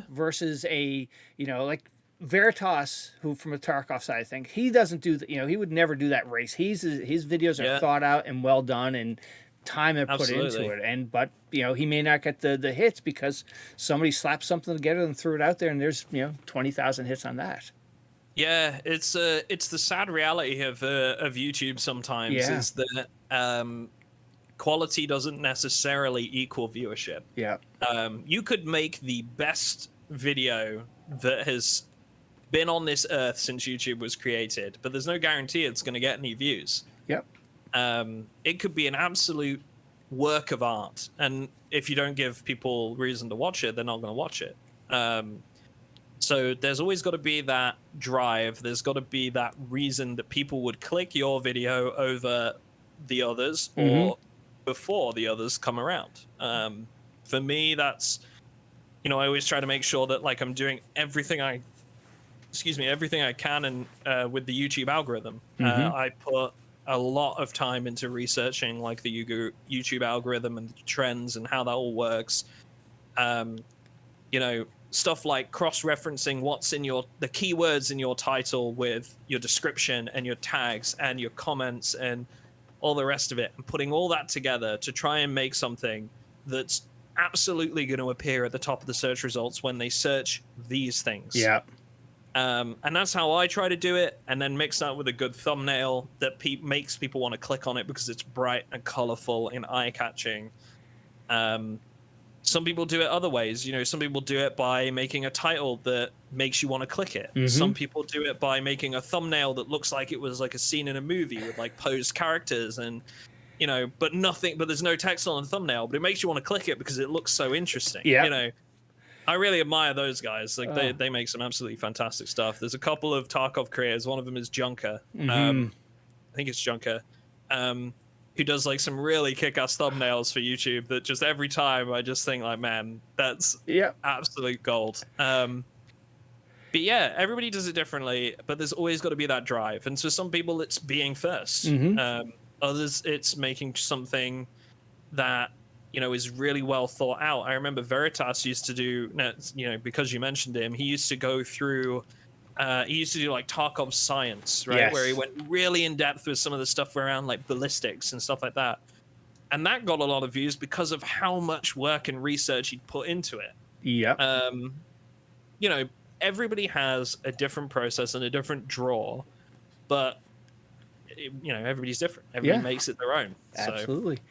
versus a like Veritas, who from a Tarkov side, I think he doesn't do he would never do that race. His videos are thought out and well done and time and put into it, but he may not get the hits because somebody slapped something together and threw it out there, and there's 20,000 hits on that. Yeah, it's the sad reality of YouTube sometimes is that quality doesn't necessarily equal viewership. Yeah. You could make the best video that has been on this earth since YouTube was created, but there's no guarantee it's going to get any views. Yep. It could be an absolute work of art, and if you don't give people reason to watch it, they're not going to watch it. So there's always got to be that drive. There's got to be that reason that people would click your video over the others or before the others come around. For me, that's, I always try to make sure that like I'm doing everything I can and with the YouTube algorithm. I put a lot of time into researching like the YouTube algorithm and the trends and how that all works. Stuff like cross-referencing what's in the keywords in your title with your description and your tags and your comments and all the rest of it, and putting all that together to try and make something that's absolutely going to appear at the top of the search results when they search these things. Yeah. And that's how I try to do it, and then mix that with a good thumbnail that makes people want to click on it because it's bright and colorful and eye-catching. Some people do it other ways. Some people do it by making a title that makes you want to click it. Some people do it by making a thumbnail that looks like it was like a scene in a movie with like posed characters and, but there's no text on the thumbnail, but it makes you want to click it because it looks so interesting. Yeah. I really admire those guys. Like they make some absolutely fantastic stuff. There's a couple of Tarkov creators. One of them is Junker. I think it's Junker. Who does like some really kick-ass thumbnails for YouTube that just every time I just think like, man, that's absolute gold. But yeah, everybody does it differently, but there's always got to be that drive. And so some people it's being first. Others it's making something that, is really well thought out. I remember Veritas used to do, because you mentioned him, he used to go through he used to do like Tarkov science, right? Where he went really in depth with some of the stuff around like ballistics and stuff like that. And that got a lot of views because of how much work and research he'd put into it. Yeah. Everybody has a different process and a different draw, but everybody's different. Everybody makes it their own. Absolutely. So.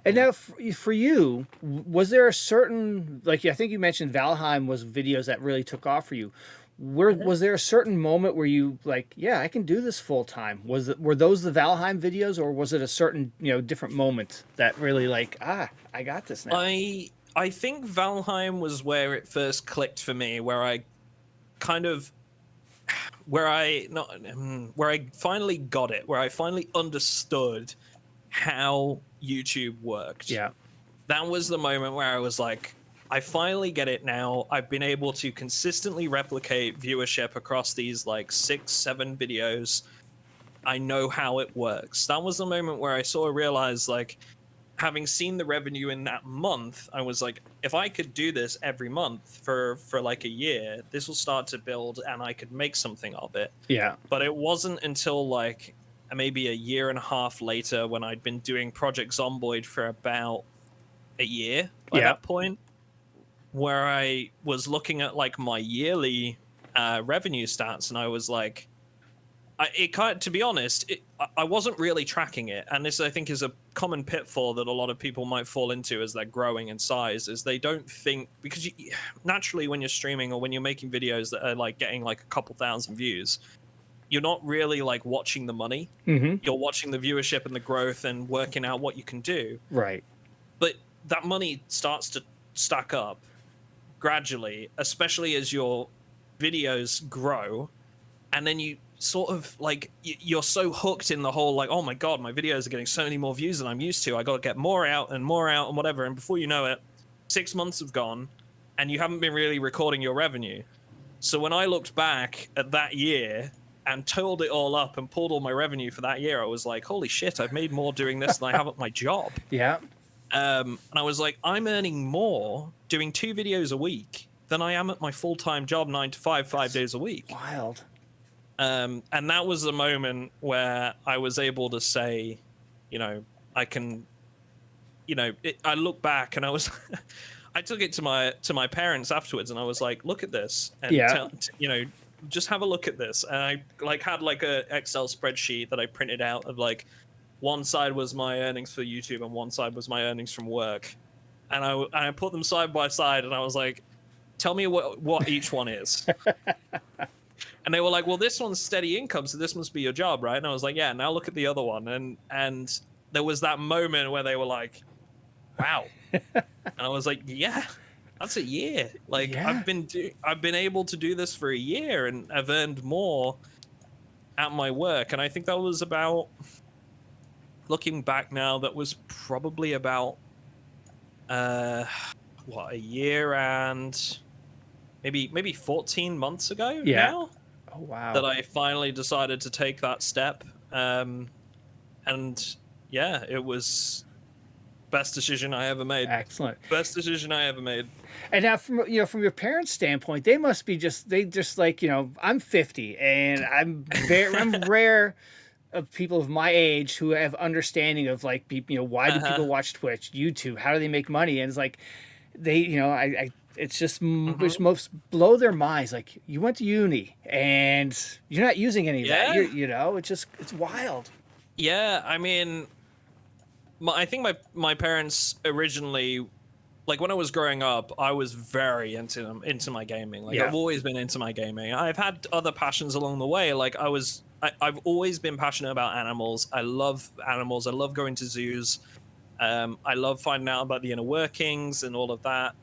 And now, for you, was there a certain, like I think you mentioned Valheim was videos that really took off for you. Was there a certain moment where you like, yeah, I can do this full time? Were those the Valheim videos, or was it a certain different moment that really like, I got this now? I think Valheim was where it first clicked for me, where I finally got it, where I finally understood how YouTube worked. Yeah, that was the moment where I was like, I finally get it now. I've been able to consistently replicate viewership across these like 6-7 videos. I know how it works. That was the moment where I sort of realized, like, having seen the revenue in that month, I was like, if I could do this every month for like a year, this will start to build and I could make something of it. Yeah. But it wasn't until like maybe a year and a half later, when I'd been doing Project Zomboid for about a year by that point, where I was looking at like my yearly revenue stats, and I was like, to be honest, I wasn't really tracking it. And this, I think, is a common pitfall that a lot of people might fall into as they're growing in size, is they don't think, because naturally when you're streaming or when you're making videos that are like getting like a couple thousand views, you're not really like watching the money. You're watching the viewership and the growth and working out what you can do. Right. But that money starts to stack up gradually, especially as your videos grow, and then you sort of like you're so hooked in the whole like, oh my god, my videos are getting so many more views than I'm used to, I got to get more out and whatever, and before you know it, 6 months have gone and you haven't been really recording your revenue. So when I looked back at that year and totaled it all up and pulled all my revenue for that year, I was like, holy shit, I've made more doing this than I have at my job. Yeah. And I was like, I'm earning more doing 2 videos a week than I am at my full-time job, 9 to 5, 5 days a week. Wild. And that was the moment where I was able to say, you know, I can, you know, I look back and I was, I took it to my parents afterwards, and I was like, look at this, and you know, just have a look at this. And I like had like a Excel spreadsheet that I printed out of like, one side was my earnings for YouTube and one side was my earnings from work, and I put them side by side, and I was like, tell me what each one is. And they were like, well, this one's steady income, so this must be your job, right? And I was like, yeah. Now look at the other one. And there was that moment where they were like, wow. And I was like, yeah, that's a year. Like, yeah. I've been able to do this for a year, and I've earned more at my work. And I think that was about, looking back now, that was probably about a year and maybe 14 months ago now. Oh, wow. That I finally decided to take that step. And yeah, it was best decision I ever made. Excellent. Best decision I ever made. And now, from your parents' standpoint, they must be just like, you know, I'm 50 and I'm rare of people of my age who have understanding of like, you know, why do people watch Twitch, YouTube, how do they make money? And it's like, they, you know, it's just most blow their minds. Like, you went to uni and you're not using any of that. You know, it's wild. Yeah, I mean, I think my parents originally, like when I was growing up, I was very into my gaming. Like I've always been into my gaming. I've had other passions along the way. Like I've always been passionate about animals. I love animals. I love going to zoos. I love finding out about the inner workings and all of that.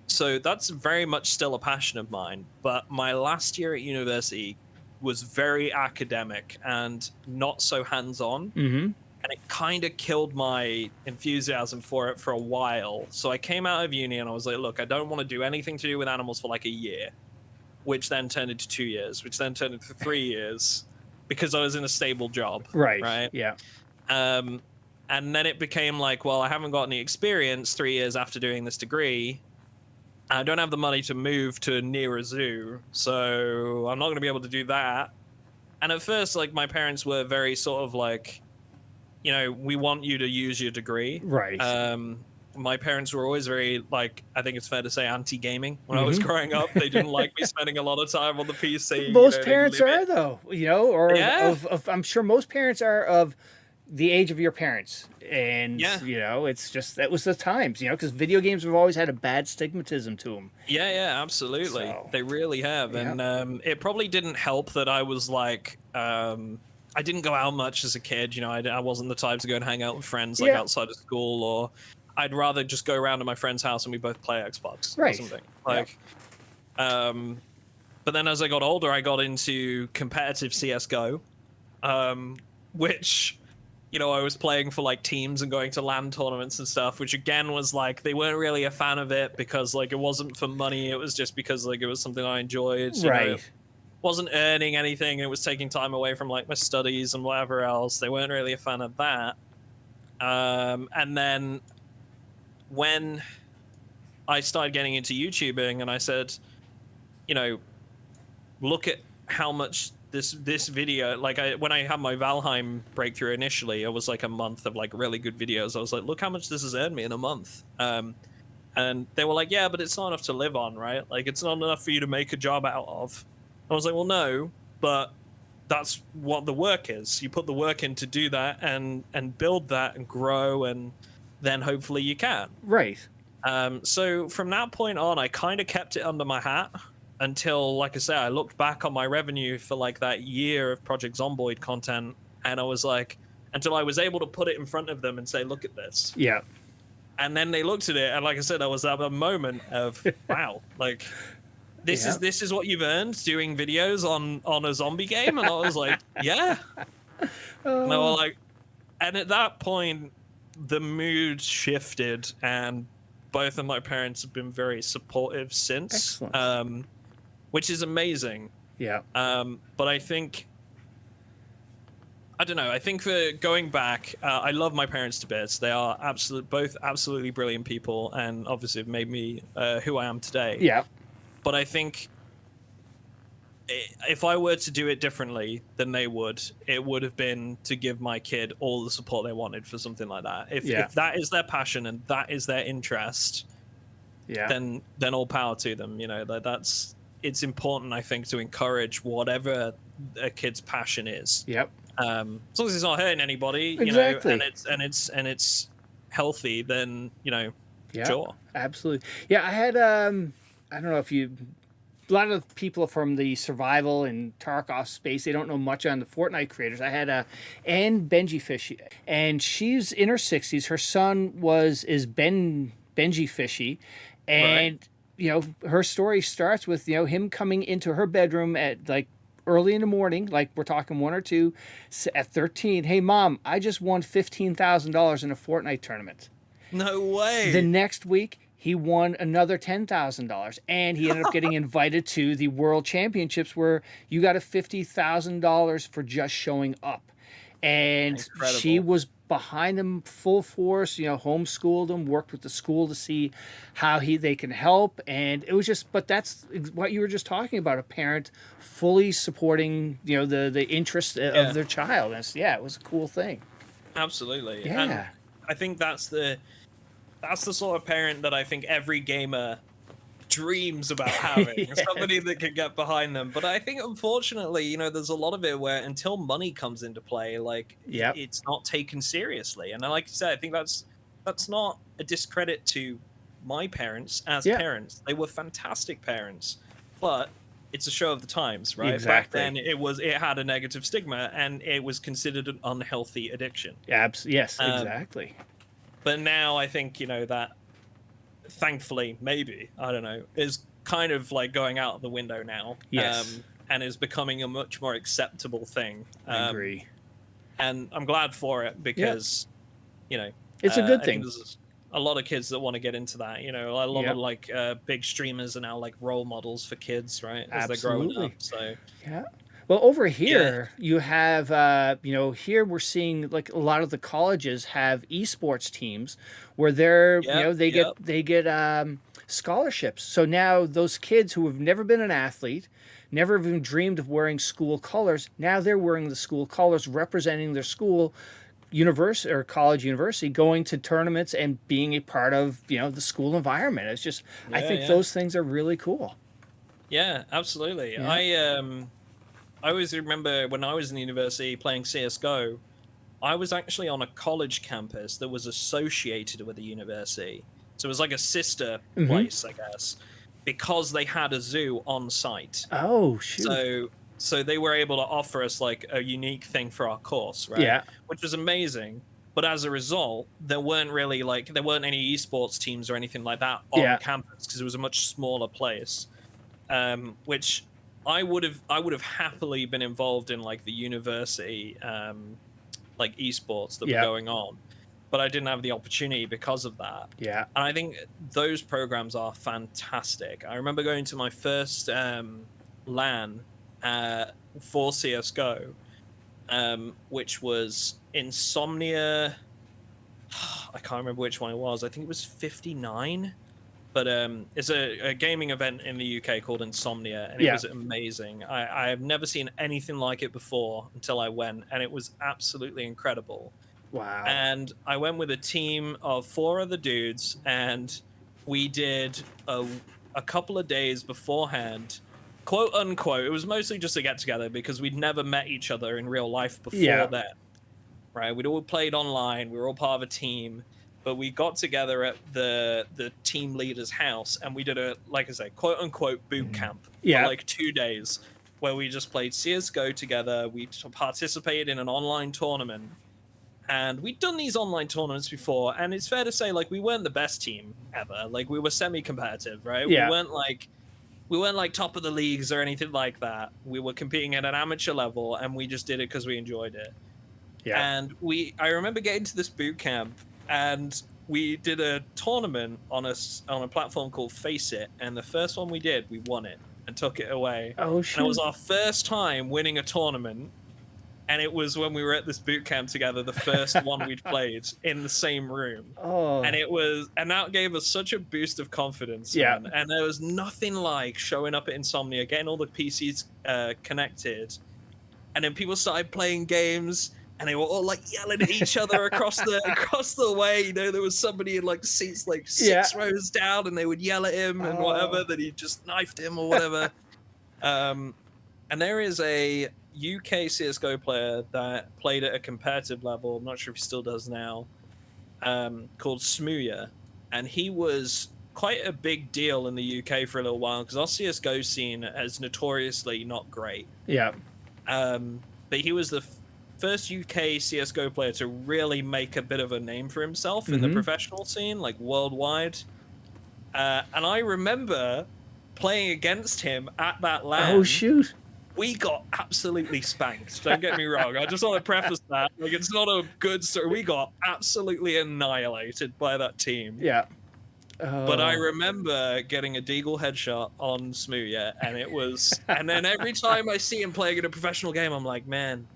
So that's very much still a passion of mine. But my last year at university was very academic and not so hands-on. Mm-hmm. And it kind of killed my enthusiasm for it for a while. So I came out of uni and I was like, look, I don't want to do anything to do with animals for like a year, which then turned into 2 years, which then turned into 3 years, because I was in a stable job. Right. Yeah. And then it became like, well, I haven't got any experience 3 years after doing this degree. I don't have the money to move to near a zoo, so I'm not going to be able to do that. And at first, like, my parents were very sort of like, you know, we want you to use your degree. Right. My parents were always very, like, I think it's fair to say, anti-gaming. When I was growing up, they didn't like me spending a lot of time on the PC. Most parents are, though, you know, or I'm sure most parents are of the age of your parents. And, you know, it's just, that was the times, you know, because video games have always had a bad stigmatism to them. Yeah, absolutely. So, they really have. And it probably didn't help that I was like, I didn't go out much as a kid. You know, I wasn't the type to go and hang out with friends like outside of school, or I'd rather just go around to my friend's house and we both play Xbox or something. Like, but then as I got older, I got into competitive CSGO, which, you know, I was playing for like teams and going to LAN tournaments and stuff, which again was like, they weren't really a fan of it because like it wasn't for money. It was just because like it was something I enjoyed. You know, wasn't earning anything. It was taking time away from like my studies and whatever else. They weren't really a fan of that. And then when I started getting into YouTubing and I said, you know, look at how much this video, like when I had my Valheim breakthrough initially, it was like a month of like really good videos. I was like, look how much this has earned me in a month. And they were like, yeah, but it's not enough to live on, right? Like it's not enough for you to make a job out of. I was like, well, no, but that's what the work is. You put the work in to do that and build that and grow, and then hopefully you can. Right. So from that point on, I kind of kept it under my hat until, like I say, I looked back on my revenue for like that year of Project Zomboid content, and I was like, until I was able to put it in front of them and say, look at this. Yeah. And then they looked at it, and like I said, I was at a moment of, wow, like, this is what you've earned doing videos on a zombie game? And I was like, yeah. And I was like, and at that point, the mood shifted, and both of my parents have been very supportive since. which is amazing. Yeah. But I think, I don't know. I think for going back, I love my parents to bits. They are both absolutely brilliant people, and obviously have made me who I am today. Yeah. But I think if I were to do it differently than they would, it would have been to give my kid all the support they wanted for something like that. If that is their passion and that is their interest, then all power to them. You know, it's important, I think, to encourage whatever a kid's passion is. Yep. As long as it's not hurting anybody, exactly. you know, and it's healthy, then, you know, sure. Absolutely. Yeah, I had I don't know if you, a lot of people from the survival and Tarkov space, they don't know much on the Fortnite creators. I had Anne Benji Fishy, and she's in her 60s. Her son is Benji Fishy, and you know, her story starts with, you know, him coming into her bedroom at like early in the morning, like we're talking 1 or 2, at 13. Hey, Mom, I just won $15,000 in a Fortnite tournament. No way. The next week, he won another $10,000, and he ended up getting invited to the World Championships, where you got a $50,000 for just showing up. And Incredible. She was behind him full force, you know, homeschooled him, worked with the school to see how they can help. And it was just, but that's what you were just talking about, a parent fully supporting, you know, the interest of their child. And it was a cool thing. Absolutely. Yeah. And I think that's the sort of parent that I think every gamer dreams about having. Somebody that can get behind them. But I think, unfortunately, you know, there's a lot of it where until money comes into play, like, it's not taken seriously. And like you said, I think that's not a discredit to my parents as parents. They were fantastic parents, but it's a show of the times, right? Exactly. Back then it had a negative stigma, and it was considered an unhealthy addiction. Yes, exactly. But now I think, you know, that thankfully, maybe, I don't know, is kind of like going out the window now. Yes. And is becoming a much more acceptable thing. I agree. And I'm glad for it because, you know, it's a good thing. There's a lot of kids that want to get into that. You know, a lot of like big streamers are now like role models for kids, right? As they're growing up. So Well, over here you have, you know, here we're seeing like a lot of the colleges have esports teams where they're, you know, they get scholarships. So now those kids who have never been an athlete, never even dreamed of wearing school colors, now they're wearing the school colors, representing their school, university or college, university, going to tournaments and being a part of, you know, the school environment. It's just, I think those things are really cool. Yeah, absolutely. Yeah. I always remember when I was in university playing CSGO, I was actually on a college campus that was associated with a university. So it was like a sister place, I guess, because they had a zoo on site. Oh, shoot. So they were able to offer us like a unique thing for our course, right? Yeah. Which was amazing. But as a result, there weren't any esports teams or anything like that on campus because it was a much smaller place. Which I would have happily been involved in, like the university like esports that were going on, but I didn't have the opportunity because of that. Yeah. And I think those programs are fantastic. I remember going to my first LAN for CSGO, which was Insomnia. I can't remember which one it was. I think it was 59. But it's a gaming event in the UK called Insomnia, and it was amazing. I have never seen anything like it before until I went, and it was absolutely incredible. Wow. And I went with a team of 4 other dudes, and we did a couple of days beforehand, quote unquote. It was mostly just a get together because we'd never met each other in real life before then. Right? We'd all played online. We were all part of a team. But we got together at the team leader's house, and we did a, like I say, quote unquote boot camp for like 2 days, where we just played CSGO together. We participated in an online tournament, and we'd done these online tournaments before. And it's fair to say, like, we weren't the best team ever. Like, we were semi-competitive, right? Yeah. We weren't like top of the leagues or anything like that. We were competing at an amateur level, and we just did it because we enjoyed it. Yeah. And I remember getting to this boot camp. And we did a tournament on a platform called Face It, and the first one we did, we won it. and took it away. Oh, And it was shoot. our first time winning a tournament. And it was when we were at this boot camp together, the first one we'd played in the same room. Oh. And that gave us such a boost of confidence, Yeah. man. And there was nothing like showing up at Insomnia, getting all the PCs connected, and then people started playing games, and they were all like yelling at each other across the way. You know, there was somebody in like seats like 6 rows down, and they would yell at him and whatever, that he just knifed him or whatever. And there is a UK CSGO player that played at a competitive level, I'm not sure if he still does now, called Smooya. And he was quite a big deal in the UK for a little while, because our CSGO scene is notoriously not great. Yeah. But he was the first UK CSGO player to really make a bit of a name for himself in the professional scene, like worldwide. And I remember playing against him at that LAN. Oh, shoot. We got absolutely spanked. Don't get me wrong. I just want to preface that. Like, it's not a good story. We got absolutely annihilated by that team. Yeah. But I remember getting a deagle headshot on Smooya, and it was... And then every time I see him playing in a professional game, I'm like, man,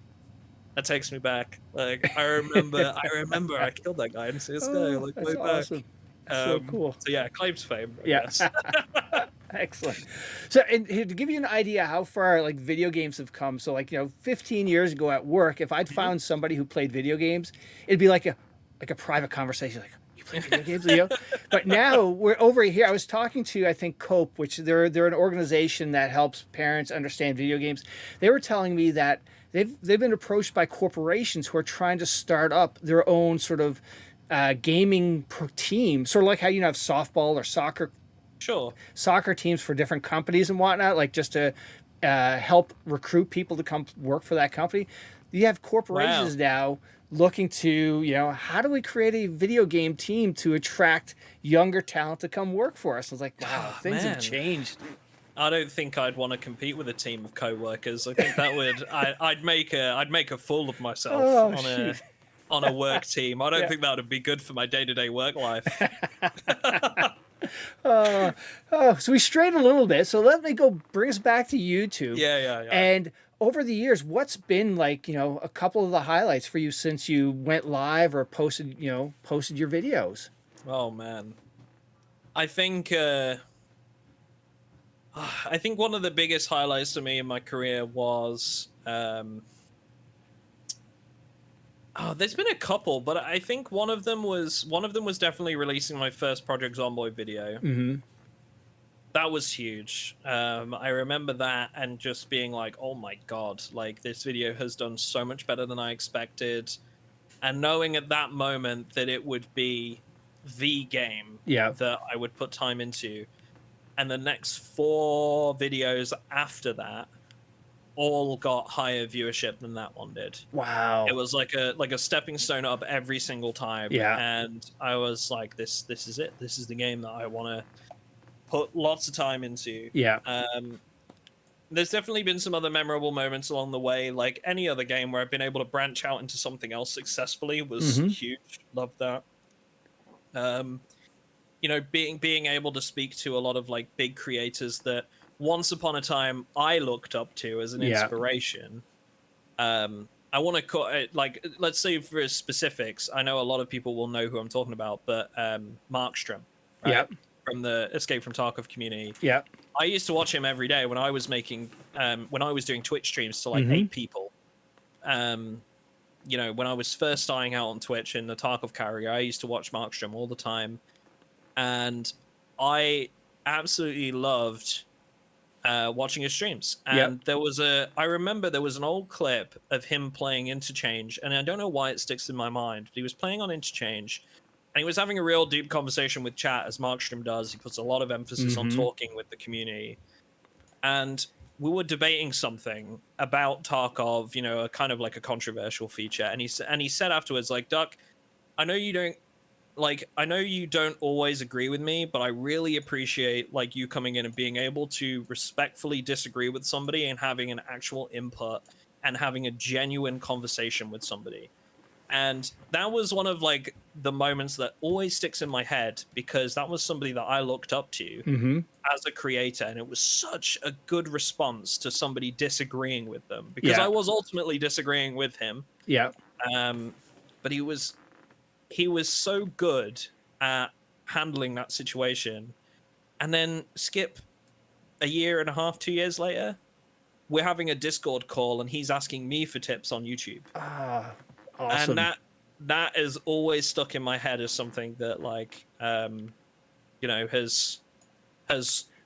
that takes me back. Like, I remember I killed that guy in CSGO. Like, that's awesome. So cool. So yeah, claims fame, I guess. Excellent. So, and to give you an idea how far like video games have come, so like 15 years ago at work, if I'd found somebody who played video games, it'd be like a private conversation, like, you play video games, But now we're over here. I was talking to, I think, Cope, which they're an organization that helps parents understand video games. They were telling me that they've been approached by corporations who are trying to start up their own sort of gaming team, sort of like how you have softball or soccer teams for different companies and whatnot, like just to help recruit people to come work for that company. You have corporations now looking to, how do we create a video game team to attract younger talent to come work for us? I was like, wow, things have changed. I don't think I'd want to compete with a team of co-workers. I think that would I'd make a fool of myself on a work team. I don't think that would be good for my day-to-day work life. So we strayed a little bit. So let me bring us back to YouTube. Yeah. And over the years, what's been like, a couple of the highlights for you since you went live or posted your videos? Oh man, I think one of the biggest highlights to me in my career was there's been a couple, but I think one of them was definitely releasing my first Project Zomboid video. Mm-hmm. That was huge. I remember that and just being like, oh my god, like this video has done so much better than I expected. And knowing at that moment that it would be the game that I would put time into. And the next 4 videos after that all got higher viewership than that one did. Wow. It was like a stepping stone up every single time. Yeah. And I was like, this is it. This is the game that I want to put lots of time into. Yeah. There's definitely been some other memorable moments along the way, like any other game where I've been able to branch out into something else successfully was huge. Love that. Being able to speak to a lot of like big creators that once upon a time I looked up to as an inspiration. I want to call it, like, let's say for specifics, I know a lot of people will know who I'm talking about, but Markstrom, right? From the Escape from Tarkov community. Yeah. I used to watch him every day when I was doing Twitch streams to like 8 people. When I was first starting out on Twitch in the Tarkov career, I used to watch Markstrom all the time. And I absolutely loved watching his streams. And I remember there was an old clip of him playing Interchange, and I don't know why it sticks in my mind, but he was playing on Interchange, and he was having a real deep conversation with chat, as Markstrom does. He puts a lot of emphasis on talking with the community. And we were debating something about Tarkov, a kind of like a controversial feature. And he said afterwards, like, Duck, I know you don't always agree with me, but I really appreciate like you coming in and being able to respectfully disagree with somebody and having an actual input and having a genuine conversation with somebody. And that was one of like the moments that always sticks in my head, because that was somebody that I looked up to as a creator, and it was such a good response to somebody disagreeing with them, because I was ultimately disagreeing with him. But he was so good at handling that situation. And then skip a year and a half, 2 years later, we're having a Discord call and he's asking me for tips on YouTube. Awesome. And that is always stuck in my head as something that, like, you know, has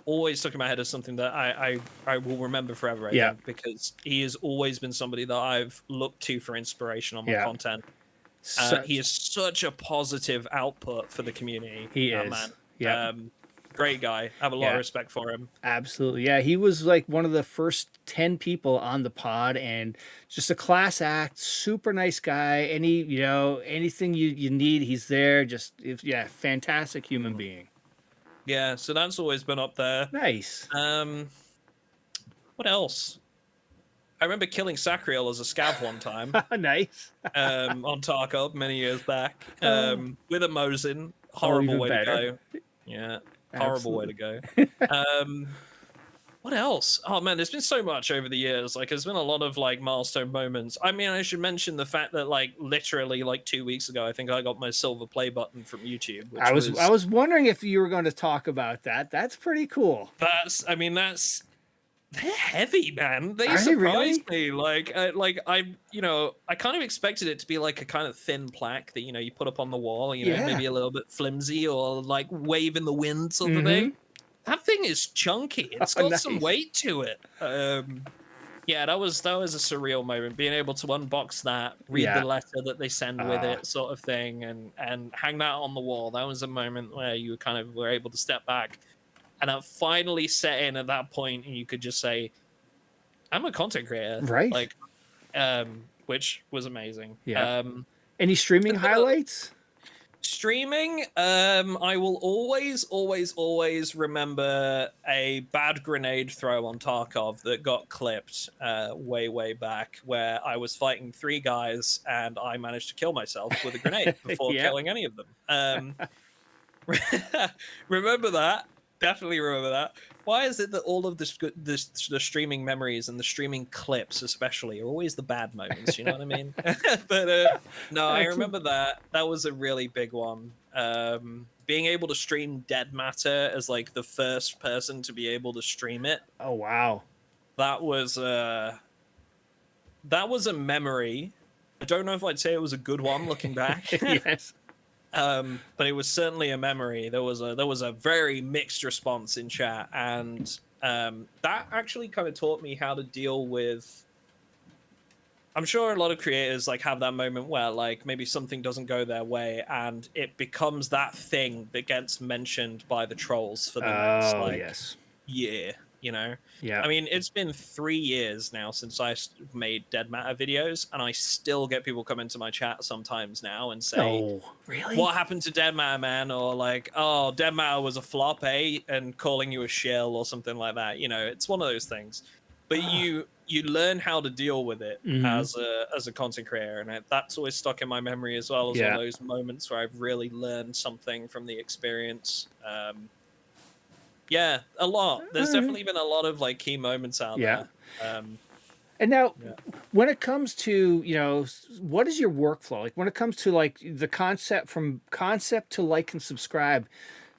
always stuck in my head as something that I will remember forever, I think, because he has always been somebody that I've looked to for inspiration on my content. He is such a positive output for the community. He is. Man. Yeah. Great guy. I have a lot of respect for him. Absolutely. Yeah, he was like one of the first 10 people on the pod, and just a class act, super nice guy. Anything you need, he's there. Just fantastic human being. Yeah, so that's always been up there. Nice. What else? I remember killing Sacriel as a scav one time. Nice. On Tarkov many years back. With a Mosin. Horrible way to go. Yeah. Horrible way to go. What else? Oh man, there's been so much over the years. Like, there's been a lot of like milestone moments. I mean, I should mention the fact that like literally like 2 weeks ago, I think I got my silver play button from YouTube. Which I was wondering if you were going to talk about that. That's pretty cool. They're heavy, man. They surprised me. Like I kind of expected it to be like a kind of thin plaque that, you put up on the wall, maybe a little bit flimsy or like wave in the wind sort of thing. That thing is chunky. It's got some weight to it. Yeah, that was a surreal moment, being able to unbox that, read the letter that they send with it, sort of thing, and hang that on the wall. That was a moment where you kind of were able to step back. And that finally set in at that point, and you could just say, I'm a content creator. Right. Like, which was amazing. Yeah. Any streaming highlights? Streaming, I will always remember a bad grenade throw on Tarkov that got clipped way back, where I was fighting 3 guys and I managed to kill myself with a grenade before killing any of them. Remember that. Definitely remember that. Why is it that all of the streaming memories and the streaming clips especially are always the bad moments? You know what I mean? But no, I remember that. That was a really big one. Being able to stream Dead Matter as like the first person to be able to stream it. Oh wow. That was a memory. I don't know if I'd say it was a good one looking back. Yes. But it was certainly a memory. There was a very mixed response in chat, and that actually kind of taught me how to deal with. I'm sure a lot of creators like have that moment where like maybe something doesn't go their way, and it becomes that thing that gets mentioned by the trolls for the next year. Yeah. I mean, it's been 3 years now since I made Dead Matter videos, and I still get people come into my chat sometimes now and say, really? What happened to Dead Matter, man? Or like, oh, Dead Matter was a flop, eh? And calling you a shill or something like that. It's one of those things. But you learn how to deal with it as a content creator, and that's always stuck in my memory as well as all those moments where I've really learned something from the experience. Yeah, a lot. There's definitely been a lot of like key moments out there. And now, when it comes to, what is your workflow? Like when it comes to like the from concept to like and subscribe,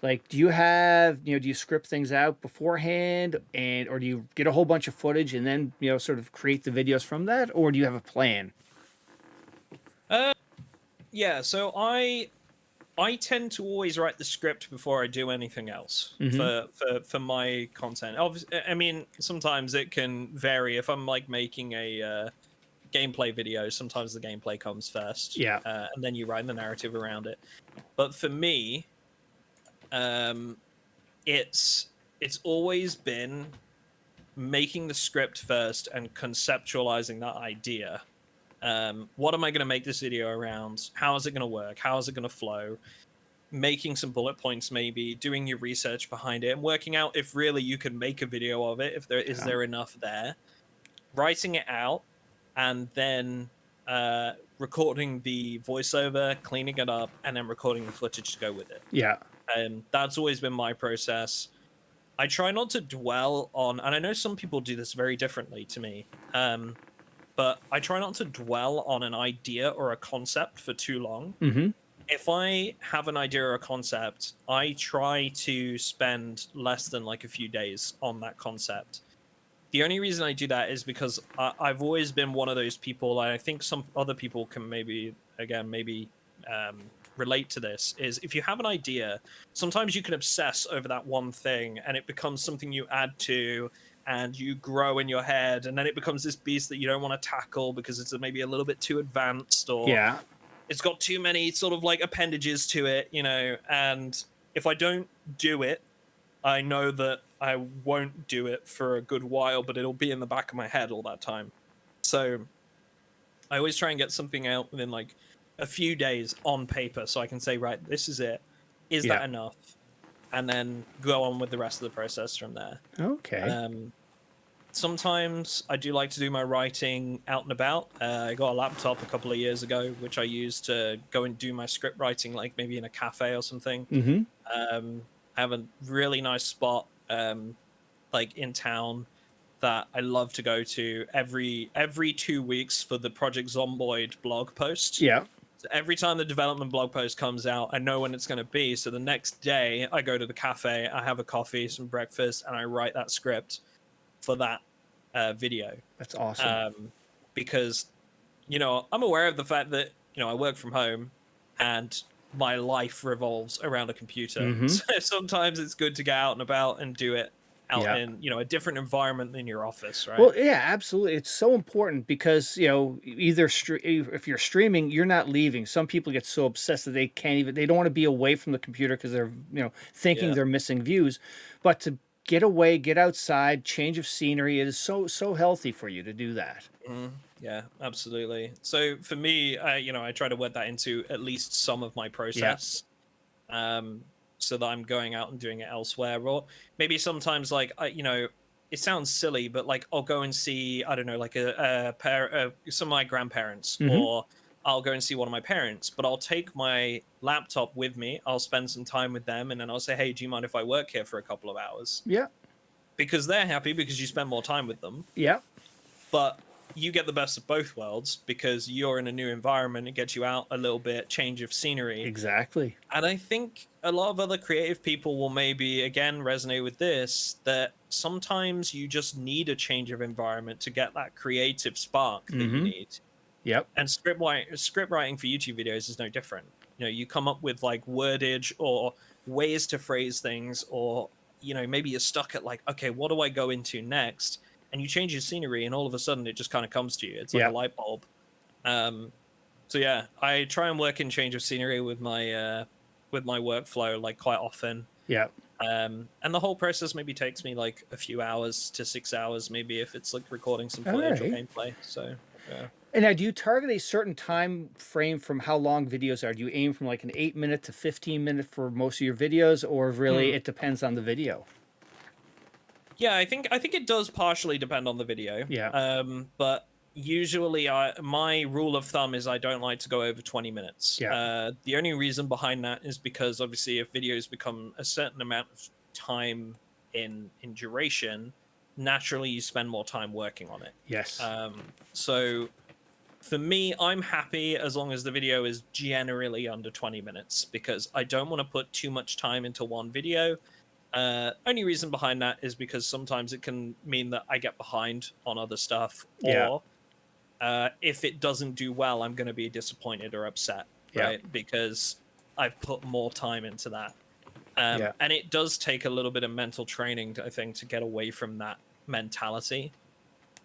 like do you script things out beforehand or do you get a whole bunch of footage and then, sort of create the videos from that? Or do you have a plan? Yeah, so I tend to always write the script before I do anything else for my content. Obviously, I mean, sometimes it can vary. If I'm like making a gameplay video, sometimes the gameplay comes first. Yeah. And then you write the narrative around it. But for me, it's always been making the script first and conceptualizing that idea. What am I going to make this video around? How is it going to work? How is it going to flow? Making some bullet points, maybe doing your research behind it and working out if really you can make a video of it, if there is there enough there, writing it out, and then recording the voiceover, cleaning it up, and then recording the footage to go with it. Yeah. And that's always been my process. I try not to dwell on, and I know some people do this very differently to me, but I try not to dwell on an idea or a concept for too long. Mm-hmm. If I have an idea or a concept, I try to spend less than like a few days on that concept. The only reason I do that is because I've always been one of those people, and I think some other people can maybe relate to this, is if you have an idea, sometimes you can obsess over that one thing and it becomes something you add to and you grow in your head, and then it becomes this beast that you don't want to tackle because it's maybe a little bit too advanced, or it's got too many sort of like appendages to it, you know. And if I don't do it, I know that I won't do it for a good while, but it'll be in the back of my head all that time. So I always try and get something out within like a few days on paper, so I can say, right, this is it. Is that enough? And then go on with the rest of the process from there. Okay. Sometimes I do like to do my writing out and about. I got a laptop a couple of years ago, which I use to go and do my script writing, like maybe in a cafe or something. Mm-hmm. I have a really nice spot, like in town, that I love to go to every 2 weeks for the Project Zomboid blog post. Yeah. So every time the development blog post comes out, I know when it's going to be. So the next day, I go to the cafe, I have a coffee, some breakfast, and I write that script for that video. That's awesome. Because, you know, I'm aware of the fact that, you know, I work from home and my life revolves around a computer. Mm-hmm. So sometimes it's good to get out and about and do it out in, you know, a different environment than your office, right? Well, yeah, absolutely. It's so important because, you know, either if you're streaming, you're not leaving. Some people get so obsessed that they can't even, they don't want to be away from the computer because they're, you know, thinking they're missing views. But to get away, get outside, change of scenery, it is so healthy for you to do that. Mm, yeah, absolutely. So for me, you know, I try to work that into at least some of my process. So that I'm going out and doing it elsewhere, or maybe sometimes like you know, it sounds silly, but like I'll go and see, I don't know, like some of my grandparents, or I'll go and see one of my parents, but I'll take my laptop with me, I'll spend some time with them, and then I'll say, hey, do you mind if I work here for a couple of hours? Yeah. Because they're happy because you spend more time with them. Yeah. But you get the best of both worlds because you're in a new environment. It gets you out a little bit, change of scenery. Exactly. And I think a lot of other creative people will maybe, again, resonate with this, that sometimes you just need a change of environment to get that creative spark that you need. Yep. And script writing for YouTube videos is no different. You know, you come up with like wordage or ways to phrase things, or, you know, maybe you're stuck at like, okay, what do I go into next? And you change your scenery, and all of a sudden it just kind of comes to you. It's like a light bulb. So yeah, I try and work in change of scenery with my workflow like quite often. Yeah. And the whole process maybe takes me like a few hours to 6 hours, maybe, if it's like recording some footage or gameplay. So yeah. And now, do you target a certain time frame from how long videos are? Do you aim from like an 8-minute to 15-minute for most of your videos, or really it depends on the video? Yeah, I think it does partially depend on the video. Yeah. But usually my rule of thumb is I don't like to go over 20 minutes. Yeah. The only reason behind that is because obviously if videos become a certain amount of time in duration, naturally you spend more time working on it. Yes. So for me, I'm happy as long as the video is generally under 20 minutes, because I don't want to put too much time into one video. Only reason behind that is because sometimes it can mean that I get behind on other stuff, or if it doesn't do well, I'm going to be disappointed or upset, right? Because I've put more time into that. And it does take a little bit of mental training, I think, to get away from that mentality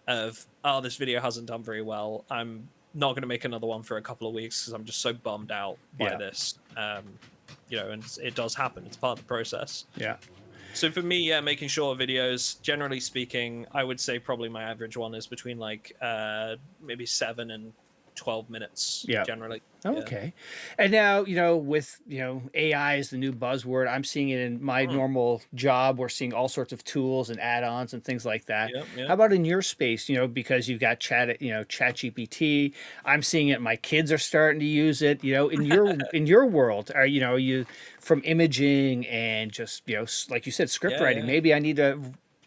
of, oh, this video hasn't done very well, I'm not going to make another one for a couple of weeks because I'm just so bummed out by this. You know, and it does happen. It's part of the process. Yeah. So for me, making short videos, generally speaking, I would say probably my average one is between like maybe 7 and 12 minutes Yeah. generally. Okay. And now, with, AI is the new buzzword. I'm seeing it in my normal job. We're seeing all sorts of tools and add-ons and things like that. Yeah. How about in your space, because you've got Chat GPT. I'm seeing it. My kids are starting to use it, in your world. Are you from imaging and just, like you said, script writing. Yeah. Maybe I need to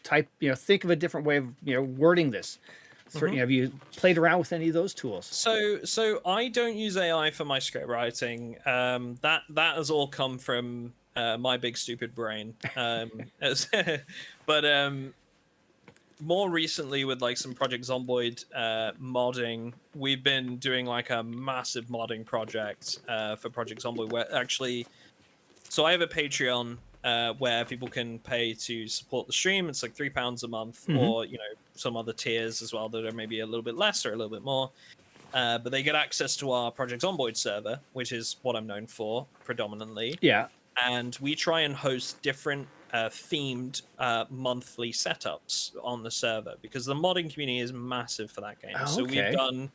type, think of a different way of, wording this. Have you played around with any of those tools? So I don't use AI for my script writing. That has all come from my big stupid brain. But more recently with like some Project Zomboid modding, we've been doing like a massive modding project for Project Zomboid, where actually, so I have a Patreon where people can pay to support the stream. It's like £3 a month, or some other tiers as well that are maybe a little bit less or a little bit more. But they get access to our Project Zomboid server, which is what I'm known for predominantly. Yeah. And we try and host different themed monthly setups on the server, because the modding community is massive for that game. Oh, so okay. we've done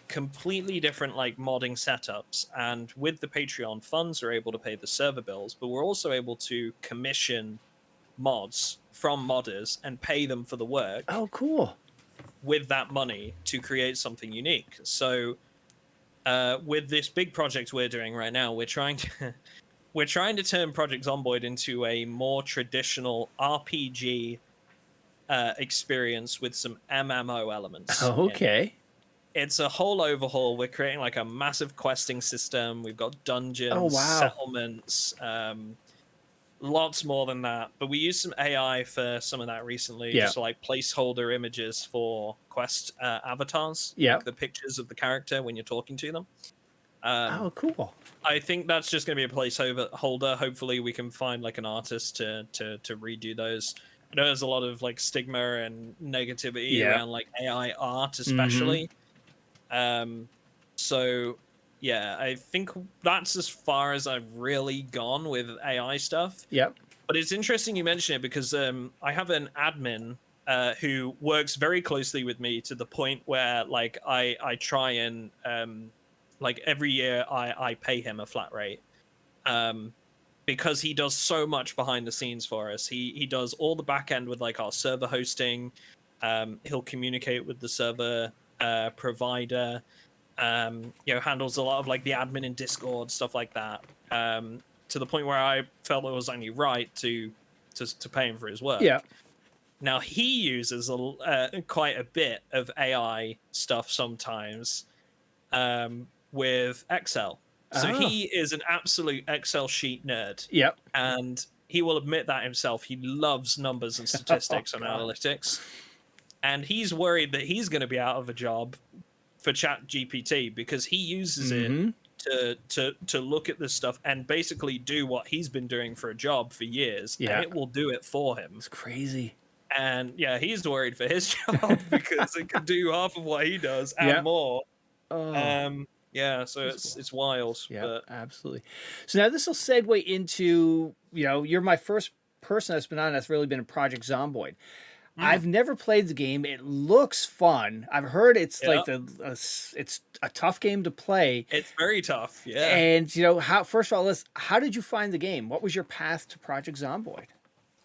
completely different like modding setups, and with the Patreon funds we're able to pay the server bills, but we're also able to commission mods from modders and pay them for the work. Oh, cool. With that money to create something unique. So with this big project we're doing right now, we're trying to turn Project Zomboid into a more traditional RPG experience with some MMO elements. Oh, okay. It's a whole overhaul. We're creating like a massive questing system. We've got dungeons, Oh, wow. settlements, lots more than that. But we used some AI for some of that recently, just like placeholder images for quest avatars, like the pictures of the character when you're talking to them. Oh, cool. I think that's just going to be a placeholder. Hopefully we can find like an artist to redo those. I know there's a lot of like stigma and negativity around like AI art, especially. So yeah, I think that's as far as I've really gone with AI stuff. Yep. But it's interesting you mention it, because I have an admin who works very closely with me, to the point where like I try and like every year I pay him a flat rate, because he does so much behind the scenes for us. He does all the back end with like our server hosting. He'll communicate with the server provider. Handles a lot of like the admin in Discord, stuff like that. To the point where I felt it was only right to pay him for his work. Yeah. Now he uses quite a bit of AI stuff sometimes with Excel. So he is an absolute Excel sheet nerd. Yep. And he will admit that himself. He loves numbers and statistics and analytics. And he's worried that he's going to be out of a job for Chat GPT, because he uses it to look at this stuff and basically do what he's been doing for a job for years. Yeah. And it will do it for him. It's crazy. And yeah, he's worried for his job because it can do half of what he does and more. Yeah, so it's wild. Yeah, absolutely. So now this will segue into, you're my first person that's been on that's really been a Project Zomboid. I've never played the game. It looks fun. I've heard it's like it's a tough game to play. It's very tough, yeah. And first of all, how did you find the game? What was your path to Project Zomboid?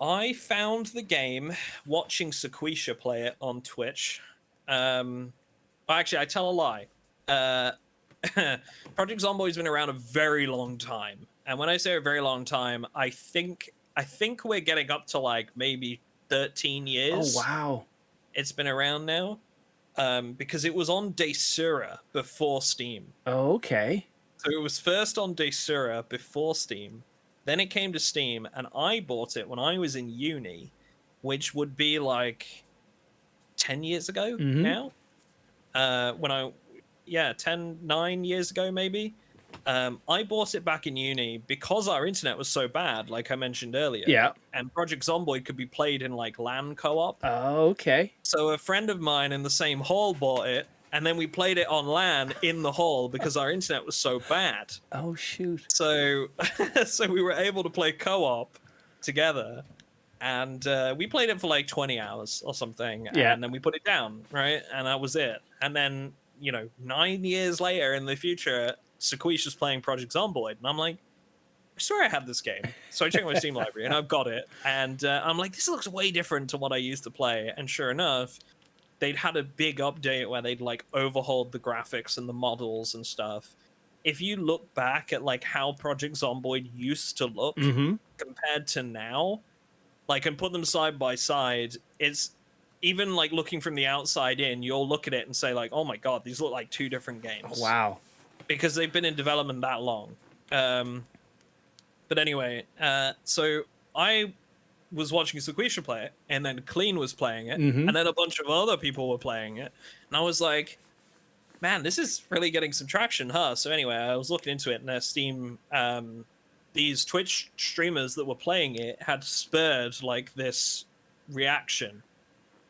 I found the game watching Sequisha play it on Twitch. Well, actually, I tell a lie. Project Zomboid's been around a very long time, and when I say a very long time, I think we're getting up to like maybe 13 years. Oh wow, it's been around now, because it was on Dayz before Steam. Oh, okay. So it was first on Dayz before Steam, then it came to Steam, and I bought it when I was in uni, which would be like 10 years ago now. 9 years ago maybe. I bought it back in uni because our internet was so bad, like I mentioned earlier. Yeah. And Project Zomboid could be played in like LAN co-op. Oh, okay. So a friend of mine in the same hall bought it, and then we played it on LAN in the hall because our internet was so bad. Oh shoot. So so we were able to play co-op together, and we played it for like 20 hours or something. Yeah. And then we put it down, right? And that was it. And then you know, 9 years later in the future, Sequisha's playing Project Zomboid, and I'm like, I swear I had this game. So I checked my Steam library and I've got it. And I'm like, this looks way different to what I used to play. And sure enough, they'd had a big update where they'd like overhauled the graphics and the models and stuff. If you look back at like how Project Zomboid used to look compared to now, like, and put them side by side, it's even like looking from the outside in, you'll look at it and say like, oh my God, these look like two different games. Oh, wow. Because they've been in development that long. But anyway, so I was watching Sequisha play it, and then Clean was playing it, and then a bunch of other people were playing it, and I was like, man, this is really getting some traction, huh? So anyway, I was looking into it, and their Steam, these Twitch streamers that were playing it had spurred like this reaction,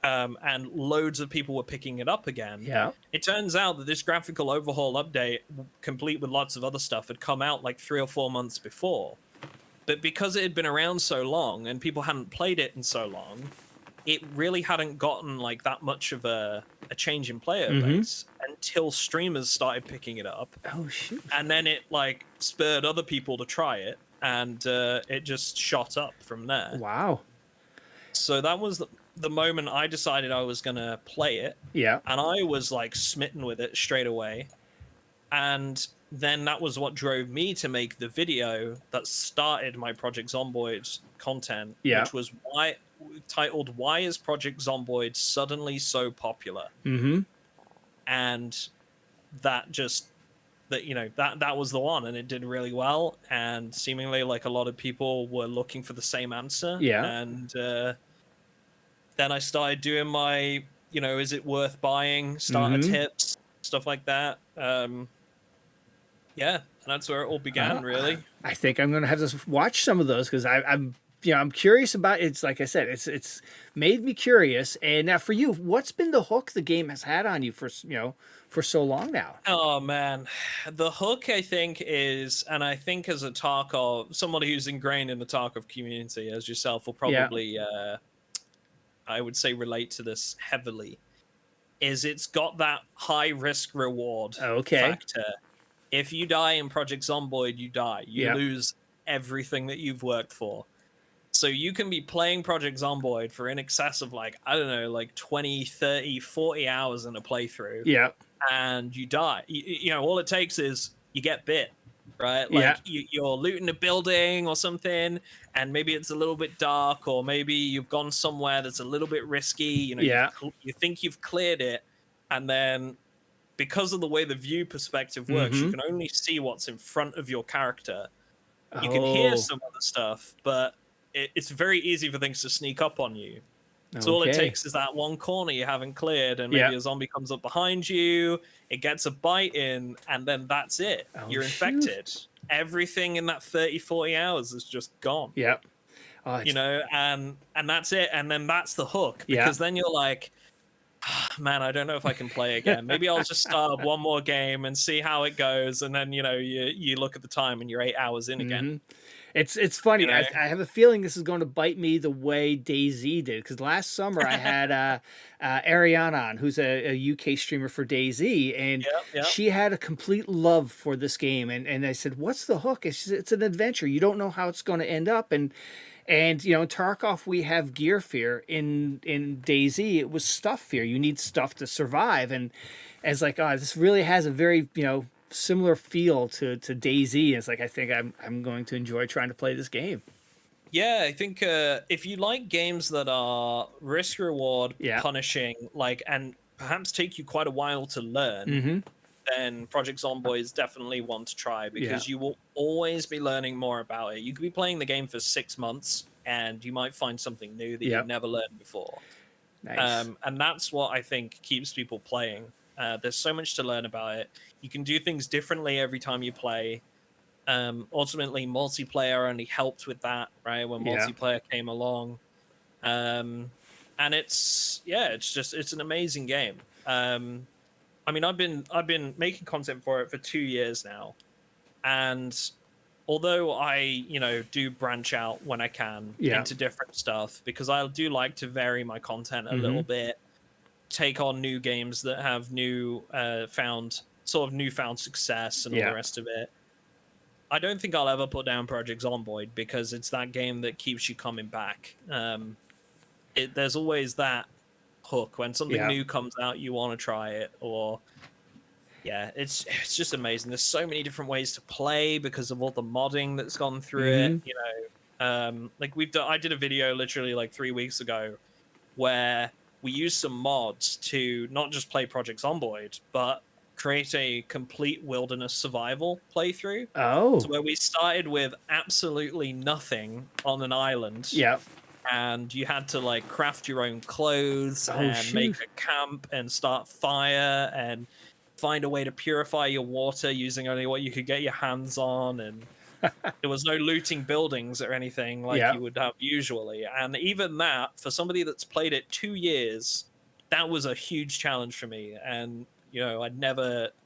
and loads of people were picking it up again. Yeah. It turns out that this graphical overhaul update, complete with lots of other stuff, had come out like 3 or 4 months before. But because it had been around so long and people hadn't played it in so long, it really hadn't gotten like that much of a change in player base until streamers started picking it up. Oh, shoot. And then it like spurred other people to try it, and it just shot up from there. Wow. So that was the moment I decided I was going to play it. Yeah. And I was like smitten with it straight away. And then that was what drove me to make the video that started my Project Zomboid content, which was titled "Why is Project Zomboid suddenly so popular?" And that just that was the one, and it did really well, and seemingly like a lot of people were looking for the same answer. And then I started doing my, is it worth buying starter tips, stuff like that. Yeah, and that's where it all began, really. I think I'm gonna have to watch some of those because I'm curious about it. It's like I said, it's made me curious. And now for you, what's been the hook the game has had on you for so long now? Oh man, the hook I think is, and I think as a Tarkov, somebody who's ingrained in the Tarkov community as yourself will probably, I would say, relate to this heavily. Is it's got that high risk reward factor. If you die in Project Zomboid, you die. You lose everything that you've worked for. So you can be playing Project Zomboid for in excess of like, I don't know, like 20, 30, 40 hours in a playthrough. Yeah. And you die. All it takes is you get bit, right? Like you're looting a building or something, and maybe it's a little bit dark, or maybe you've gone somewhere that's a little bit risky. You think you've cleared it, and then because of the way the view perspective works, you can only see what's in front of your character. You can hear some other stuff, but it's very easy for things to sneak up on you. So all it takes is that one corner you haven't cleared, and maybe a zombie comes up behind you, it gets a bite in, and then that's it. You're infected. Everything in that 30, 40 hours is just gone. Yep. And that's it. And then that's the hook, because then you're like, man, I don't know if I can play again. Maybe I'll just start one more game and see how it goes. And then, you look at the time and you're 8 hours in again. It's funny. I have a feeling this is going to bite me the way Dayz did, because last summer I had Ariana on, who's a UK streamer for Dayz, and she had a complete love for this game. And I said, "What's the hook?" And she said, "It's an adventure. You don't know how it's going to end up." And in Tarkov we have gear fear. In Dayz it was stuff fear. You need stuff to survive. And it's like, this really has a very similar feel to Dayz. It's like, I think I'm going to enjoy trying to play this game. Yeah, I think if you like games that are risk reward punishing, and perhaps take you quite a while to learn, then Project Zomboid is definitely one to try, because you will always be learning more about it. You could be playing the game for 6 months and you might find something new that you've never learned before. Nice. And that's what I think keeps people playing. There's so much to learn about it. You can do things differently every time you play. Ultimately, multiplayer only helped with that, right? When multiplayer came along. And it's an amazing game. I mean, I've been making content for it for 2 years now, and although I do branch out when I can into different stuff, because I do like to vary my content a little bit, take on new games that have newfound success and all the rest of it. I don't think I'll ever put down Project Zomboid because it's that game that keeps you coming back. There's always that hook when something new comes out, you want to try it, or it's just amazing. There's so many different ways to play because of all the modding that's gone through it. You know, like I did a video literally like 3 weeks ago where we used some mods to not just play Project Zomboid, but create a complete wilderness survival playthrough. Oh. So where we started with absolutely nothing on an island. Yeah. And you had to like craft your own clothes and make a camp and start fire and find a way to purify your water using only what you could get your hands on. And there was no looting buildings or anything like you would have usually. And even that, for somebody that's played it 2 years, that was a huge challenge for me. And, you know,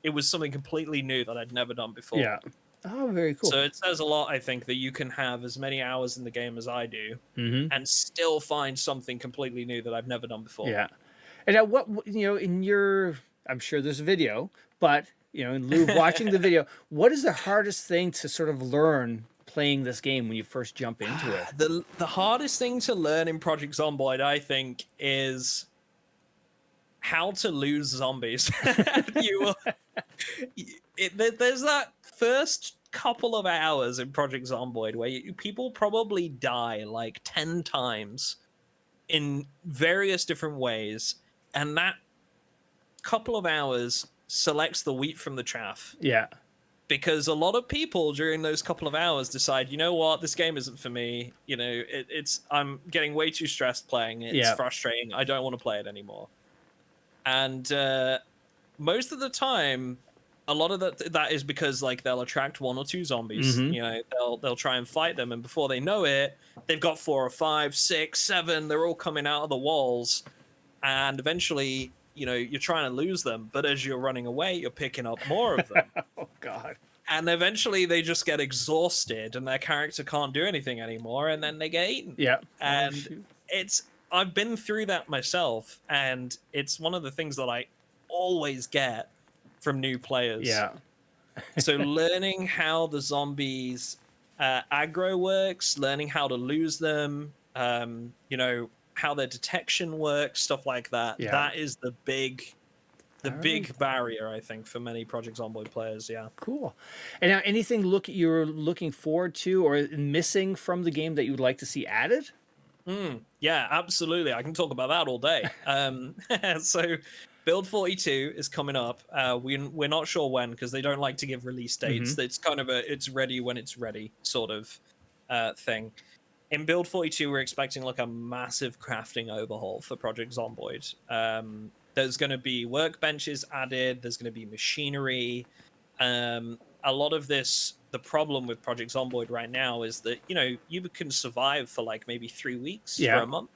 it was something completely new that I'd never done before. Yeah. Oh, very cool. So it says a lot, I think, that you can have as many hours in the game as I do and still find something completely new that I've never done before. Yeah. And now in your, I'm sure there's a video, but, you know, in lieu of watching the video, what is the hardest thing to sort of learn playing this game when you first jump into it? The hardest thing to learn in Project Zomboid, I think, is how to lose zombies. There's that first couple of hours in Project Zomboid where people probably die like 10 times in various different ways, and that couple of hours selects the wheat from the chaff. Yeah. Because a lot of people during those couple of hours decide, you know what, this game isn't for me. You know, I'm getting way too stressed playing it. It's frustrating. I don't want to play it anymore. And most of the time, a lot of that is because like they'll attract 1 or 2 zombies. You know, they'll try and fight them, and before they know it, they've got 4 or 5, 6, 7. They're all coming out of the walls, and eventually, you know, you're trying to lose them, but as you're running away, you're picking up more of them. Oh God. And eventually they just get exhausted and their character can't do anything anymore, and then they get eaten. Yeah. And I've been through that myself, and it's one of the things that I always get from new players. Yeah. So learning how the zombies aggro works, learning how to lose them, you know, how their detection works, stuff like that. Yeah. That is the big barrier, I think, for many Project Zomboid players. Yeah. Cool. And now, anything you're looking forward to or missing from the game that you would like to see added? Yeah, absolutely. I can talk about that all day. So Build 42 is coming up. We're not sure when, because they don't like to give release dates. It's kind of it's ready when it's ready sort of thing. In Build 42, we're expecting like a massive crafting overhaul for Project Zomboid. There's going to be workbenches added. There's going to be machinery. A lot of this, the problem with Project Zomboid right now is that, you know, you can survive for like maybe 3 weeks for a month.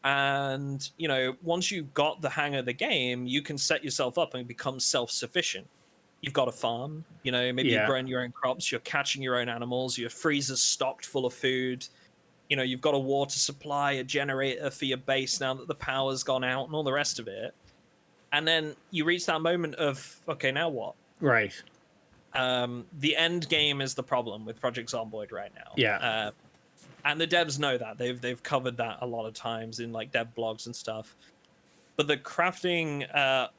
And, you know, once you've got the hang of the game, you can set yourself up and become self-sufficient. You've got a farm, you know, maybe you're growing your own crops, you're catching your own animals, your freezer's stocked full of food. You know, you've got a water supply, a generator for your base now that the power's gone out, and all the rest of it. And then you reach that moment of, okay, now what? Right. The end game is the problem with Project Zomboid right now. Yeah. And the devs know that. They've covered that a lot of times in like dev blogs and stuff. But the crafting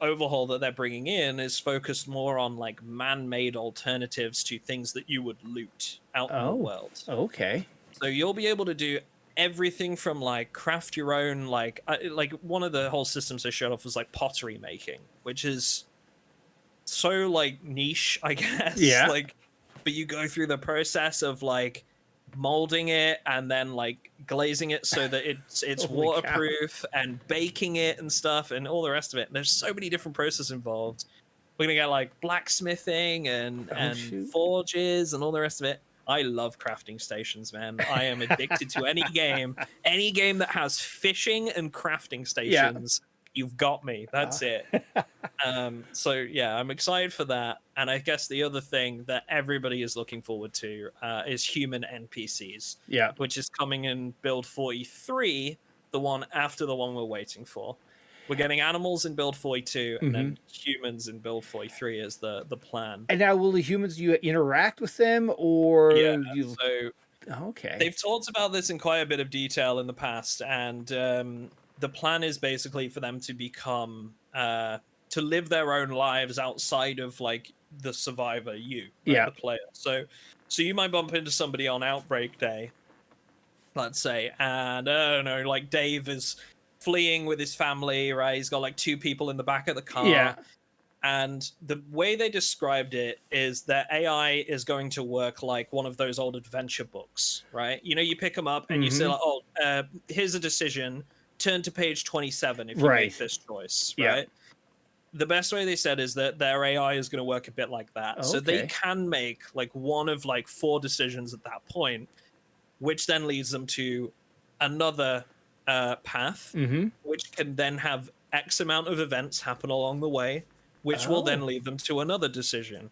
overhaul that they're bringing in is focused more on like man-made alternatives to things that you would loot out in the world. Okay. So you'll be able to do everything from like craft your own, like one of the whole systems they showed off was like pottery making, which is so like niche, I guess. Yeah. Like, but you go through the process of like molding it and then like glazing it so that it's waterproof and baking it and stuff and all the rest of it. There's so many different processes involved. We're gonna get like blacksmithing and forges and all the rest of it. I love crafting stations, man. I am addicted to any game that has fishing and crafting stations. You've got me. That's it. So yeah, I'm excited for that. And I guess the other thing that everybody is looking forward to is human NPCs. Yeah. Which is coming in Build 43, the one after the one we're waiting for. We're getting animals in build 42 and Mm-hmm. then humans in build 43 is the plan. And now, will the humans, you interact with them, or Yeah, you? so Okay. they've talked about this in quite a bit of detail in the past, and the plan is basically for them to become to live their own lives outside of like the survivor, right, the player. So you might bump into somebody on Outbreak Day, let's say, and I don't know, like Dave is fleeing with his family, right? He's got like 2 people in the back of the car. Yeah. And the way they described it is that AI is going to work like one of those old adventure books, right? You know, you pick them up and you say, like, oh, here's a decision. Turn to page 27 if you make this choice, Yeah. right? The best way they said is that their AI is going to work a bit like that. So they can make like one of like 4 decisions at that point, which then leads them to another path, which can then have X amount of events happen along the way, which will then lead them to another decision.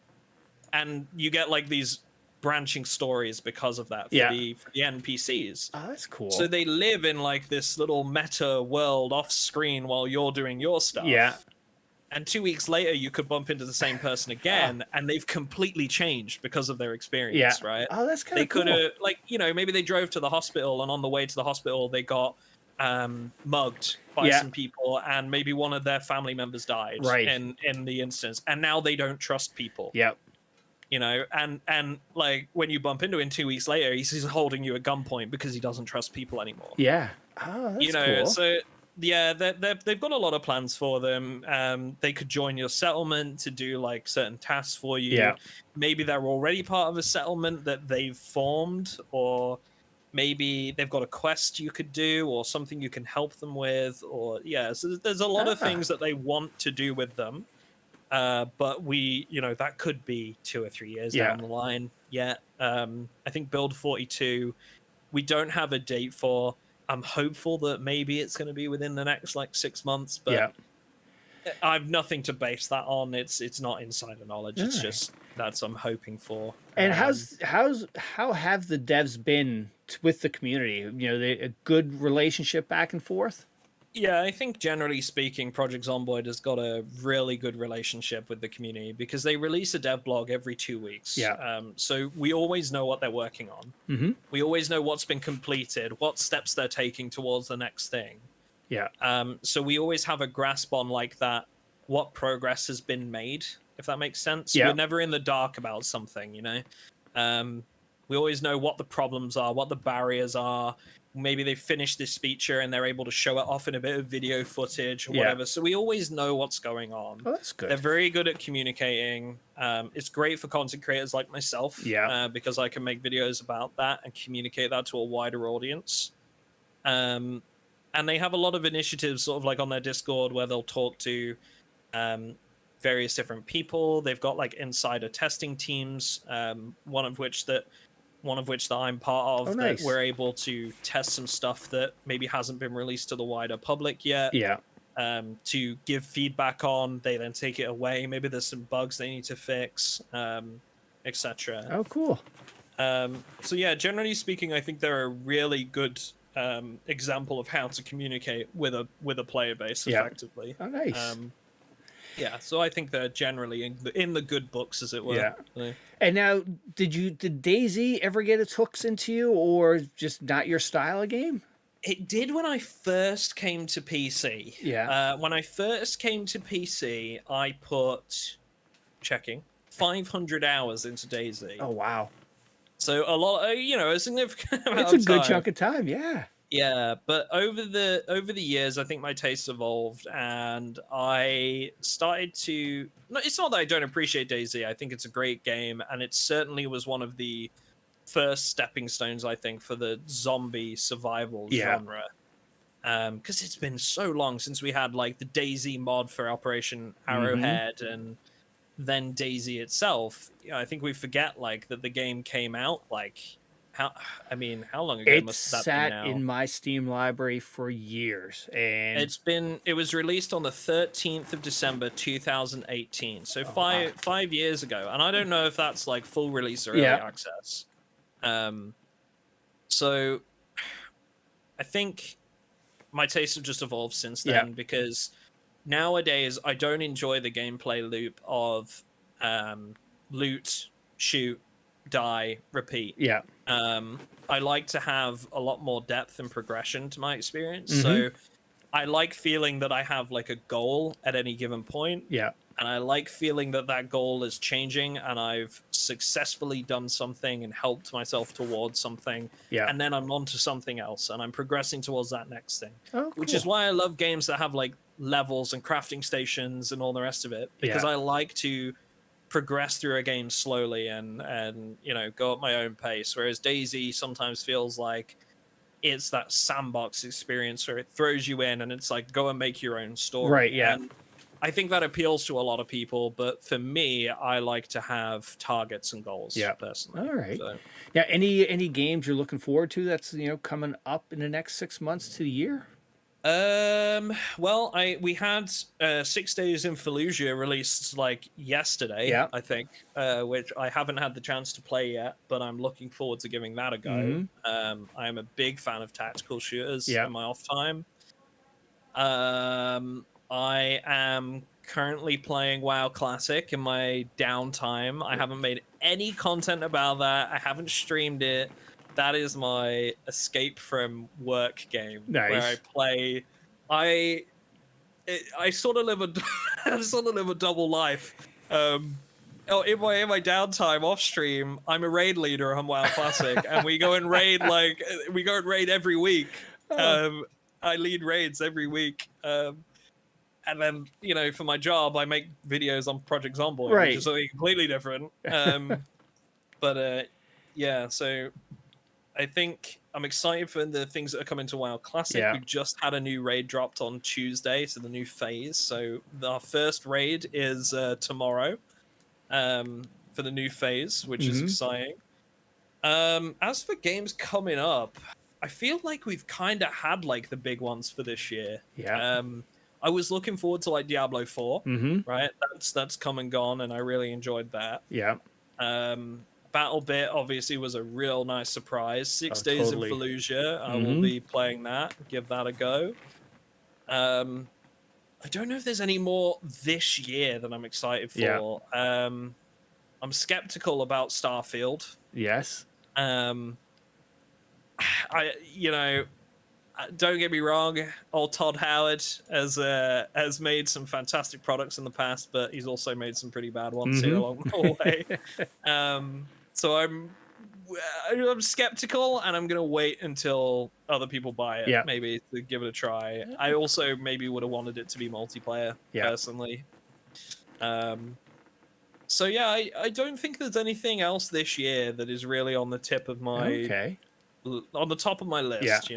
And you get like these branching stories because of that for the NPCs. Oh, that's cool. So they live in like this little meta world off screen while you're doing your stuff. Yeah. And 2 weeks later, you could bump into the same person again, and they've completely changed because of their experience, right? Oh, that's kind of cool. They could have, like, you know, maybe they drove to the hospital, and on the way to the hospital, they got mugged by some people, and maybe one of their family members died in the instance, and now they don't trust people. Yep. You know, and like when you bump into him 2 weeks later, he's holding you at gunpoint because he doesn't trust people anymore. Yeah. Oh, that's cool. So yeah, they've got a lot of plans for them. They could join your settlement to do like certain tasks for you. Yeah. Maybe they're already part of a settlement that they've formed, or maybe they've got a quest you could do, or something you can help them with, or so there's a lot of things that they want to do with them. But that could be 2 or 3 years down the line yet. I think build 42, we don't have a date for. I'm hopeful that maybe it's going to be within the next like 6 months, but I've nothing to base that on. It's not insider knowledge. It's just that's I'm hoping for. And how have the devs been with the community? You know, a good relationship back and forth. Yeah, I think generally speaking, Project Zomboid has got a really good relationship with the community because they release a dev blog every 2 weeks. So we always know what they're working on. We always know what's been completed, what steps they're taking towards the next thing. So we always have a grasp on like that, what progress has been made, if that makes sense. We're never in the dark about something, you know. We always know what the problems are, what the barriers are. Maybe they finished this feature and they're able to show it off in a bit of video footage or whatever. So we always know what's going on. Oh, that's good. They're very good at communicating. It's great for content creators like myself because I can make videos about that and communicate that to a wider audience. And they have a lot of initiatives sort of like on their Discord where they'll talk to various different people. They've got like insider testing teams, one of which that I'm part of, that we're able to test some stuff that maybe hasn't been released to the wider public yet. To give feedback on. They then take it away. Maybe there's some bugs they need to fix, etc. Oh, cool. So yeah, generally speaking, I think they're a really good example of how to communicate with a player base effectively. Oh, nice. So I think they're generally in the good books, as it were. And now, did Dayz ever get its hooks into you, or just not your style of game? It did when I first came to PC. When I first came to PC, I put 500 hours into Dayz. Oh wow! So a lot, a significant amount. It's a good chunk of time, yeah. Yeah, but over the years, I think my tastes evolved, and I started to. No, it's not that I don't appreciate Dayz. I think it's a great game, and it certainly was one of the first stepping stones, I think, for the zombie survival genre. Because it's been so long since we had like the Dayz mod for Operation Arrowhead, and then Dayz itself. I think we forget like that the game came out like. How long ago must that be now? It sat in my Steam library for years, and it was released on the 13th of December 2018, so five years ago, and I don't know if that's like full release or early access. So I think my tastes have just evolved since then because nowadays I don't enjoy the gameplay loop of loot, shoot, die, repeat. Yeah. I like to have a lot more depth and progression to my experience. Mm-hmm. So I like feeling that I have like a goal at any given point, Yeah. and I like feeling that that goal is changing and I've successfully done something and helped myself towards something. Yeah. And then I'm on to something else and I'm progressing towards that next thing. Oh, cool. Which is why I love games that have like levels and crafting stations and all the rest of it, because Yeah. I like to progress through a game slowly and you know, go at my own pace. Whereas Dayz sometimes feels like it's that sandbox experience where it throws you in and it's like, go and make your own story. Right, yeah. And I think that appeals to a lot of people, but for me, I like to have targets and goals. Yeah. Personally. All right. So. Yeah. Any games you're looking forward to that's coming up in the next 6 months to the year? Well, we had 6 Days in Fallujah released like yesterday, Yeah. I think, which I haven't had the chance to play yet, but I'm looking forward to giving that a go. Mm-hmm. I am a big fan of tactical shooters Yeah. in my off time. I am currently playing WoW Classic in my downtime. I haven't made any content about that. I haven't streamed it. That is my escape from work game. Nice. Where I play. I sort of live a double life. In my downtime off stream, I'm a raid leader on WoW Classic, and we go and raid every week. Oh. I lead raids every week. And then, for my job, I make videos on Project Zomboid, right. which is something completely different. But yeah, so I think I'm excited for the things that are coming to WoW Classic. Yeah. We just had a new raid dropped on Tuesday, so the new phase. So our first raid is tomorrow for the new phase, which is exciting. As for games coming up, I feel like we've kind of had like the big ones for this year. Yeah. I was looking forward to like Diablo 4, right? That's come and gone, and I really enjoyed that. Yeah. Battlebit obviously was a real nice surprise. 6 Days totally. in Fallujah, I will be playing that. Give that a go. I don't know if there's any more this year that I'm excited for. Yeah. I'm skeptical about Starfield. Yes. Don't get me wrong, old Todd Howard has made some fantastic products in the past, but he's also made some pretty bad ones here along the way. So I'm skeptical, and I'm gonna wait until other people buy it, maybe to give it a try. I also maybe would have wanted it to be multiplayer, personally. So yeah, I don't think there's anything else this year that is really on the tip of my on the top of my list,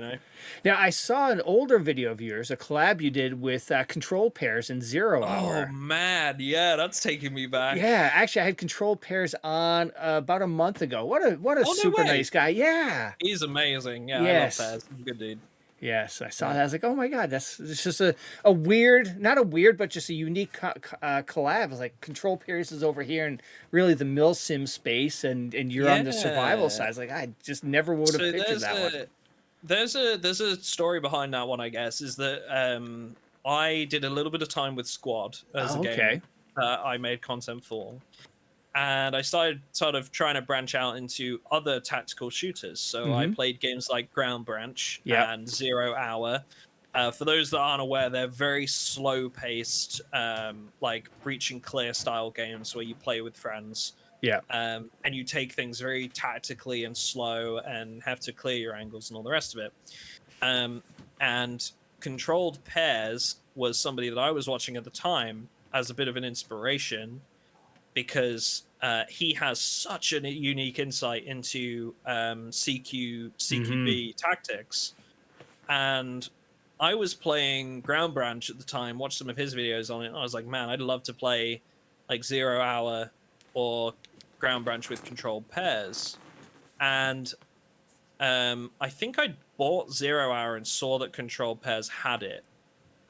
Now, I saw an older video of yours, a collab you did with control pairs in 0 Hour. Oh, man. Yeah, that's taking me back. Yeah, actually, I had control pairs on about a month ago. What a super nice guy. Yeah. He's amazing. Yeah, yes. I love Pairs. He's a good dude. Yes, I saw that. I was like, oh my God, it's just a weird, not a weird, but just a unique collab. It's like control pairs is over here and really the milsim space, and you're on the survival side. It's like, I just never would have pictured that one. There's a story behind that one, I guess, is that I did a little bit of time with Squad as a game I made content for. And I started sort of trying to branch out into other tactical shooters. So I played games like Ground Branch and 0 Hour. For those that aren't aware, they're very slow-paced, like Breach and Clear style games where you play with friends. Yeah. And you take things very tactically and slow and have to clear your angles and all the rest of it. And Controlled Pairs was somebody that I was watching at the time as a bit of an inspiration, because he has such a unique insight into CQB tactics. And I was playing Ground Branch at the time, watched some of his videos on it, and I was like, man, I'd love to play like 0 Hour or Ground Branch with controlled pairs. And I think I bought 0 Hour and saw that controlled pairs had it.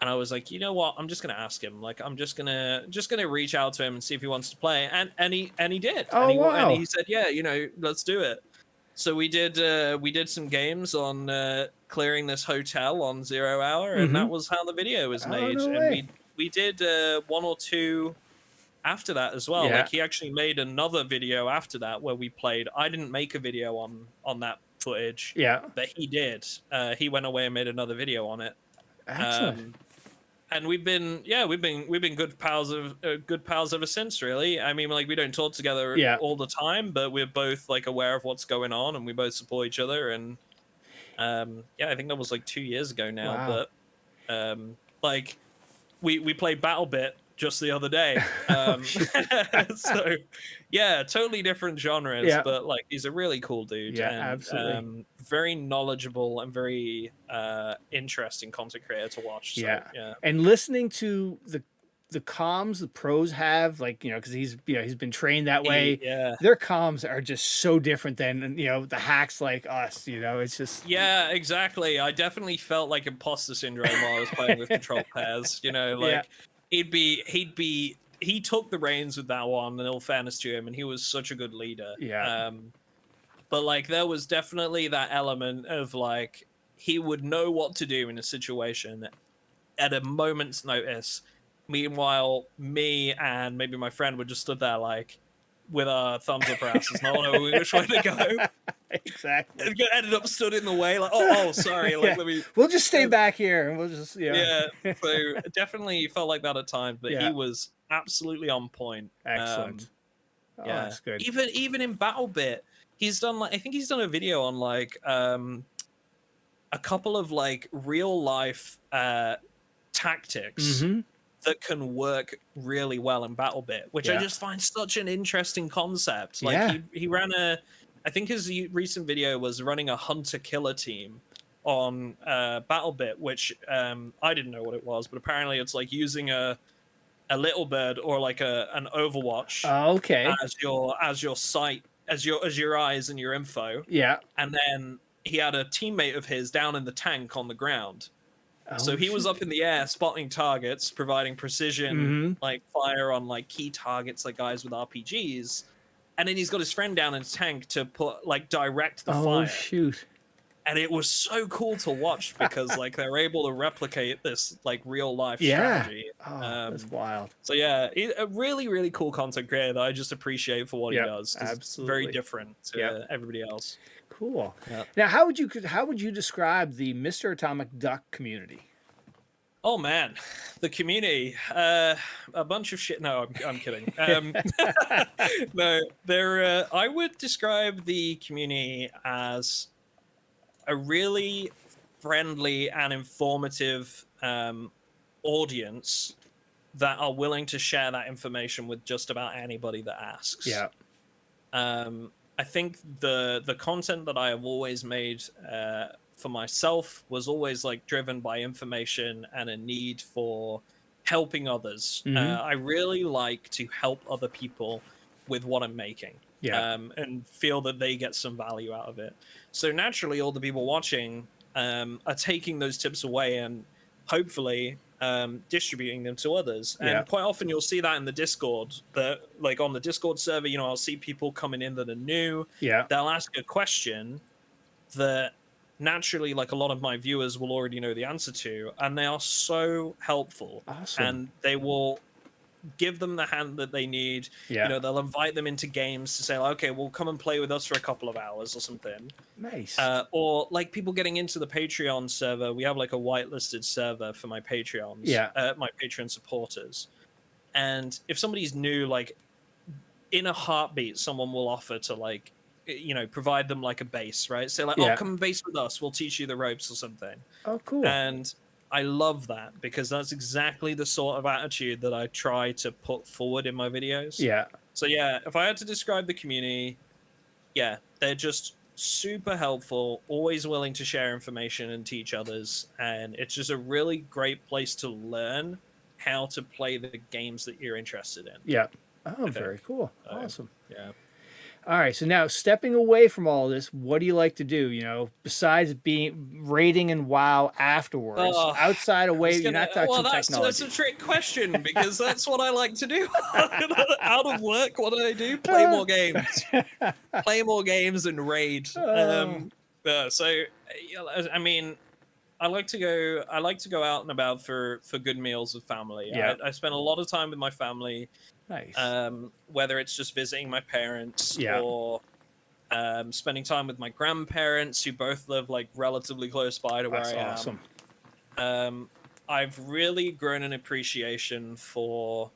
And I was like, you know what? I'm just gonna ask him. Like, I'm just gonna reach out to him and see if he wants to play. And he did. Oh, and wow. And he said, yeah, let's do it. So we did some games on clearing this hotel on 0 Hour, and that was how the video was made. No and way. we did 1 or 2 after that as well. Yeah. Like he actually made another video after that where we played. I didn't make a video on that footage. Yeah. But he did. He went away and made another video on it. Excellent. And we've been good pals ever since, really. I mean, like we don't talk together all the time, but we're both like aware of what's going on and we both support each other. And yeah, I think that was like 2 years ago now. Wow. But like we played Battlebit just the other day. So yeah, totally different genres, but like he's a really cool dude. Yeah, and, absolutely. Very knowledgeable and very interesting content creator to watch. So, yeah. And listening to the comms the pros have, like, you know, because he's been trained that way. Their comms are just so different than, you know, the hacks like us. You know, it's just exactly. I definitely felt like imposter syndrome while I was playing with control pairs. You know, like he took the reins with that one, in all fairness to him, and he was such a good leader. But like there was definitely that element of like he would know what to do in a situation at a moment's notice. Meanwhile, me and maybe my friend would just stood there like with our thumbs up our asses, not knowing which way to go. Exactly. And ended up stood in the way, like, oh, sorry, like let me. We'll just stay back here, and we'll just So definitely felt like that at times, but he was absolutely on point. Excellent. That's good. Even in Battlebit, he's done like I think he's done a video on like a couple of like real life tactics that can work really well in Battlebit, which I just find such an interesting concept. Like he ran I think his recent video was running a hunter-killer team on Battlebit, which I didn't know what it was, but apparently it's like using a little bird or like an Overwatch as your sight, as your eyes and your info. And then he had a teammate of his down in the tank on the ground. So he was up in the air spotting targets, providing precision like fire on like key targets like guys with RPGs. And then he's got his friend down in his tank to put like direct the fire. And it was so cool to watch because like they're able to replicate this like real life strategy. That's wild. So yeah, a really, really cool content creator that I just appreciate for what he does. Absolutely. It's very different to everybody else. Cool. Now, how would you describe the Mr. Atomic Duck community? Oh man, the community, a bunch of shit. No, I'm kidding. No, I would describe the community as a really friendly and informative audience that are willing to share that information with just about anybody that asks. I think the content that I have always made for myself was always like driven by information and a need for helping others. I really like to help other people with what I'm making and feel that they get some value out of it. So naturally, all the people watching are taking those tips away and hopefully distributing them to others. And quite often you'll see that in the Discord, that like on the Discord server, you know, I'll see people coming in that are new. They'll ask a question that naturally like a lot of my viewers will already know the answer to, and they are so helpful. And they will give them the hand that they need. You know, they'll invite them into games to say like, okay, well, come and play with us for a couple of hours or something. Nice. Or like people getting into the Patreon server. We have like a whitelisted server for my Patreons, my Patreon supporters. And if somebody's new, like in a heartbeat, someone will offer to like, you know, provide them like a base, right? Say like, oh, come and base with us. We'll teach you the ropes or something. Oh, cool. And I love that because that's exactly the sort of attitude that I try to put forward in my videos. So yeah, if I had to describe the community, they're just super helpful, always willing to share information and teach others. And it's just a really great place to learn how to play the games that you're interested in. Oh, very cool. Awesome. All right, so now stepping away from all this, what do you like to do? You know, besides being raiding and WoW afterwards, outside of WoW, you're not touching technology. That's a trick question because that's what I like to do. Out of work, what do? Play more games, play more games and raid. So I mean, I like to go out and about for good meals with family. Yeah. I spend a lot of time with my family. Nice. Whether it's just visiting my parents Yeah. or spending time with my grandparents, who both live like relatively close by to where That's I am. awesome. I've really grown an appreciation for,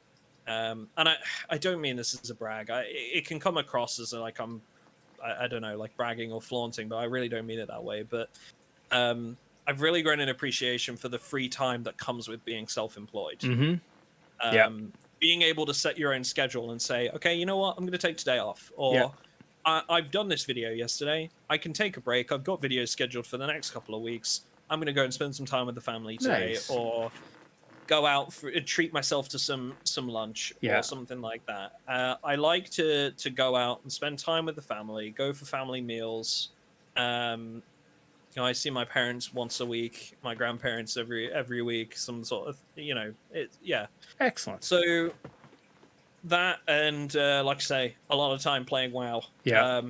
and I don't mean this as a brag. It can come across as like I don't know, like bragging or flaunting, but I really don't mean it that way. But I've really grown an appreciation for the free time that comes with being self-employed. Mm-hmm. Being able to set your own schedule and say, okay, you know what, I'm going to take today off, or Yeah. I've done this video yesterday. I can take a break. I've got videos scheduled for the next couple of weeks. I'm going to go and spend some time with the family today, Nice. or go out for treat myself to some lunch or something like that. I like to go out and spend time with the family, go for family meals. You know, I see my parents once a week, my grandparents every week, some sort of, you know, Excellent. So that, and like I say, a lot of time playing WoW. Yeah.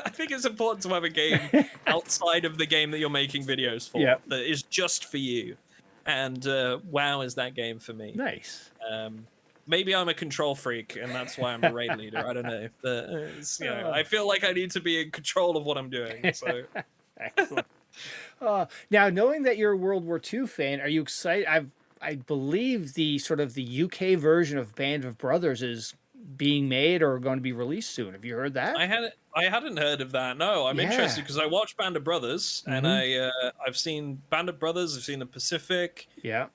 I think it's important to have a game outside of the game that you're making videos for that is just for you. And WoW is that game for me. Nice. Maybe I'm a control freak, and that's why I'm a raid leader. I don't know. But you know, I feel like I need to be in control of what I'm doing. So. Excellent. Now, knowing that you're a World War II fan, are you excited? I believe the sort of the UK version of Band of Brothers is being made or going to be released soon. Have you heard that? I hadn't heard of that. No, I'm interested because I watched Band of Brothers, and I've seen Band of Brothers. I've seen The Pacific. Yeah.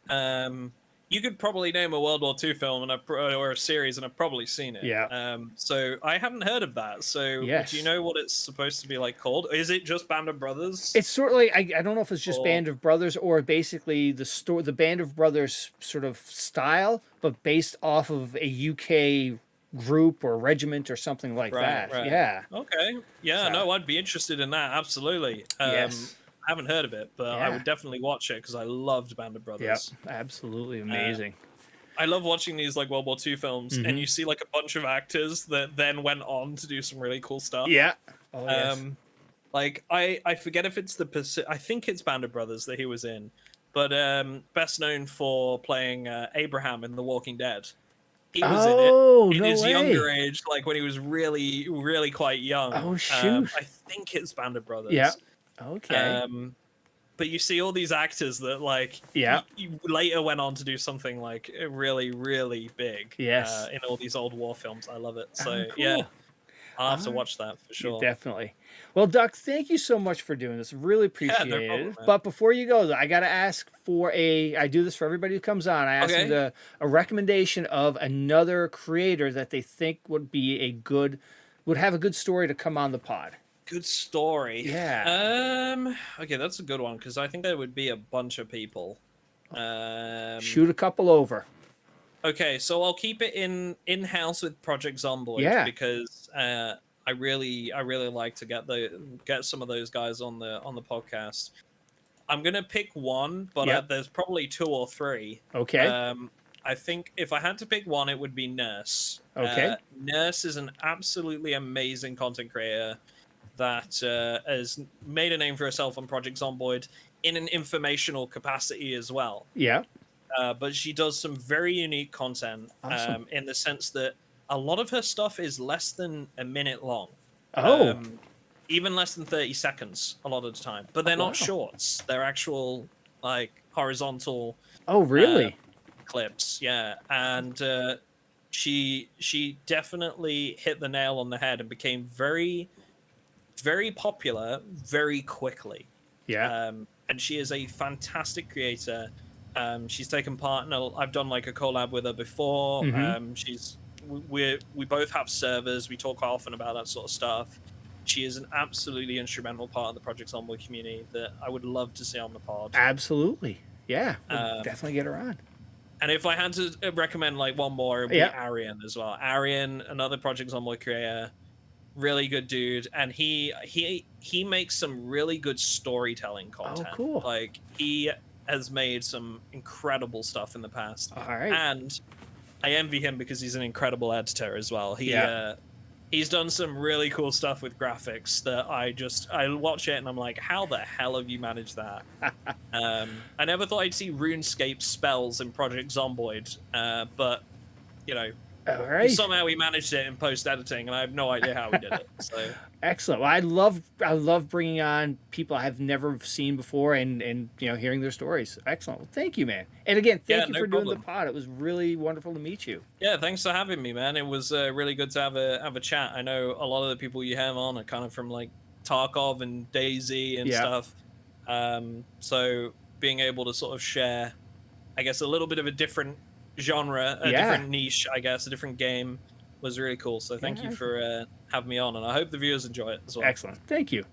You could probably name a World War II film or a series, and I've probably seen it. Yeah. So I hadn't heard of that. So do you know what it's supposed to be like called? Is it just Band of Brothers? It's sort of like, I don't know if it's just Band of Brothers or basically the Band of Brothers sort of style, but based off of a UK group or regiment or something like that. Right. Yeah. Okay. Yeah. No, I'd be interested in that. Absolutely. Yes. I haven't heard of it, but I would definitely watch it because I loved Band of Brothers. Yep, absolutely amazing. I love watching these like World War II films, and you see like a bunch of actors that then went on to do some really cool stuff. Yeah. Oh, yes. Like I forget if it's I think it's Band of Brothers that he was in, but best known for playing Abraham in The Walking Dead. He was in his younger age, like when he was really, really quite young. Oh shoot! I think it's Band of Brothers. Yeah. Okay. But you see all these actors that like later went on to do something like really, really big. Yes. In all these old war films. I love it. So cool. yeah, I'll have to watch that for sure. Definitely. Well, Duck, thank you so much for doing this. Really appreciate no problem, it. man. But before you go, though, I got to ask for I do this for everybody who comes on. I ask them a recommendation of another creator that they think would have a good story to come on the pod. Good story. Yeah. Okay, that's a good one because I think there would be a bunch of people. Shoot a couple over. Okay, so I'll keep it in-house with Project Zomboid because I really like to get some of those guys on the podcast. I'm gonna pick one, but there's probably two or three. Okay. I think if I had to pick one, it would be Nurse. Okay. Nurse is an absolutely amazing content creator that has made a name for herself on Project Zomboid in an informational capacity as well. Yeah. But she does some very unique content in the sense that a lot of her stuff is less than a minute long. Even less than 30 seconds a lot of the time. But they're not shorts. They're actual, like, horizontal... Oh, really? Clips, yeah. And she definitely hit the nail on the head and became very, very popular very quickly. Yeah. And she is a fantastic creator. She's taken part in I've done like a collab with her before. We both have servers. We talk often about that sort of stuff. She is an absolutely instrumental part of the Project Zomboid community that I would love to see on the pod. Absolutely. Yeah. We'll definitely get her on. And if I had to recommend like one more, it would be Arian as well. Arian, another Project Zomboid creator, really good dude, and he makes some really good storytelling content. Oh, cool. Like he has made some incredible stuff in the past. All right. And I envy him because he's an incredible editor as well. he's done some really cool stuff with graphics that I watch it and I'm like, how the hell have you managed that? I never thought I'd see RuneScape spells in Project Zomboid, but you know, somehow we managed it in post editing, and I have no idea how we did it. So excellent. Well, I love bringing on people I have never seen before, and you know, hearing their stories. Excellent. Well, thank you, man. And again, thank you for doing the pod. It was really wonderful to meet you. Yeah, thanks for having me, man. It was really good to have a chat. I know a lot of the people you have on are kind of from like Tarkov and Dayz and stuff. So being able to sort of share, I guess, a little bit of a different genre, a different niche, I guess, a different game was really cool. So thank you for having me on, and I hope the viewers enjoy it as well. Excellent. Thank you.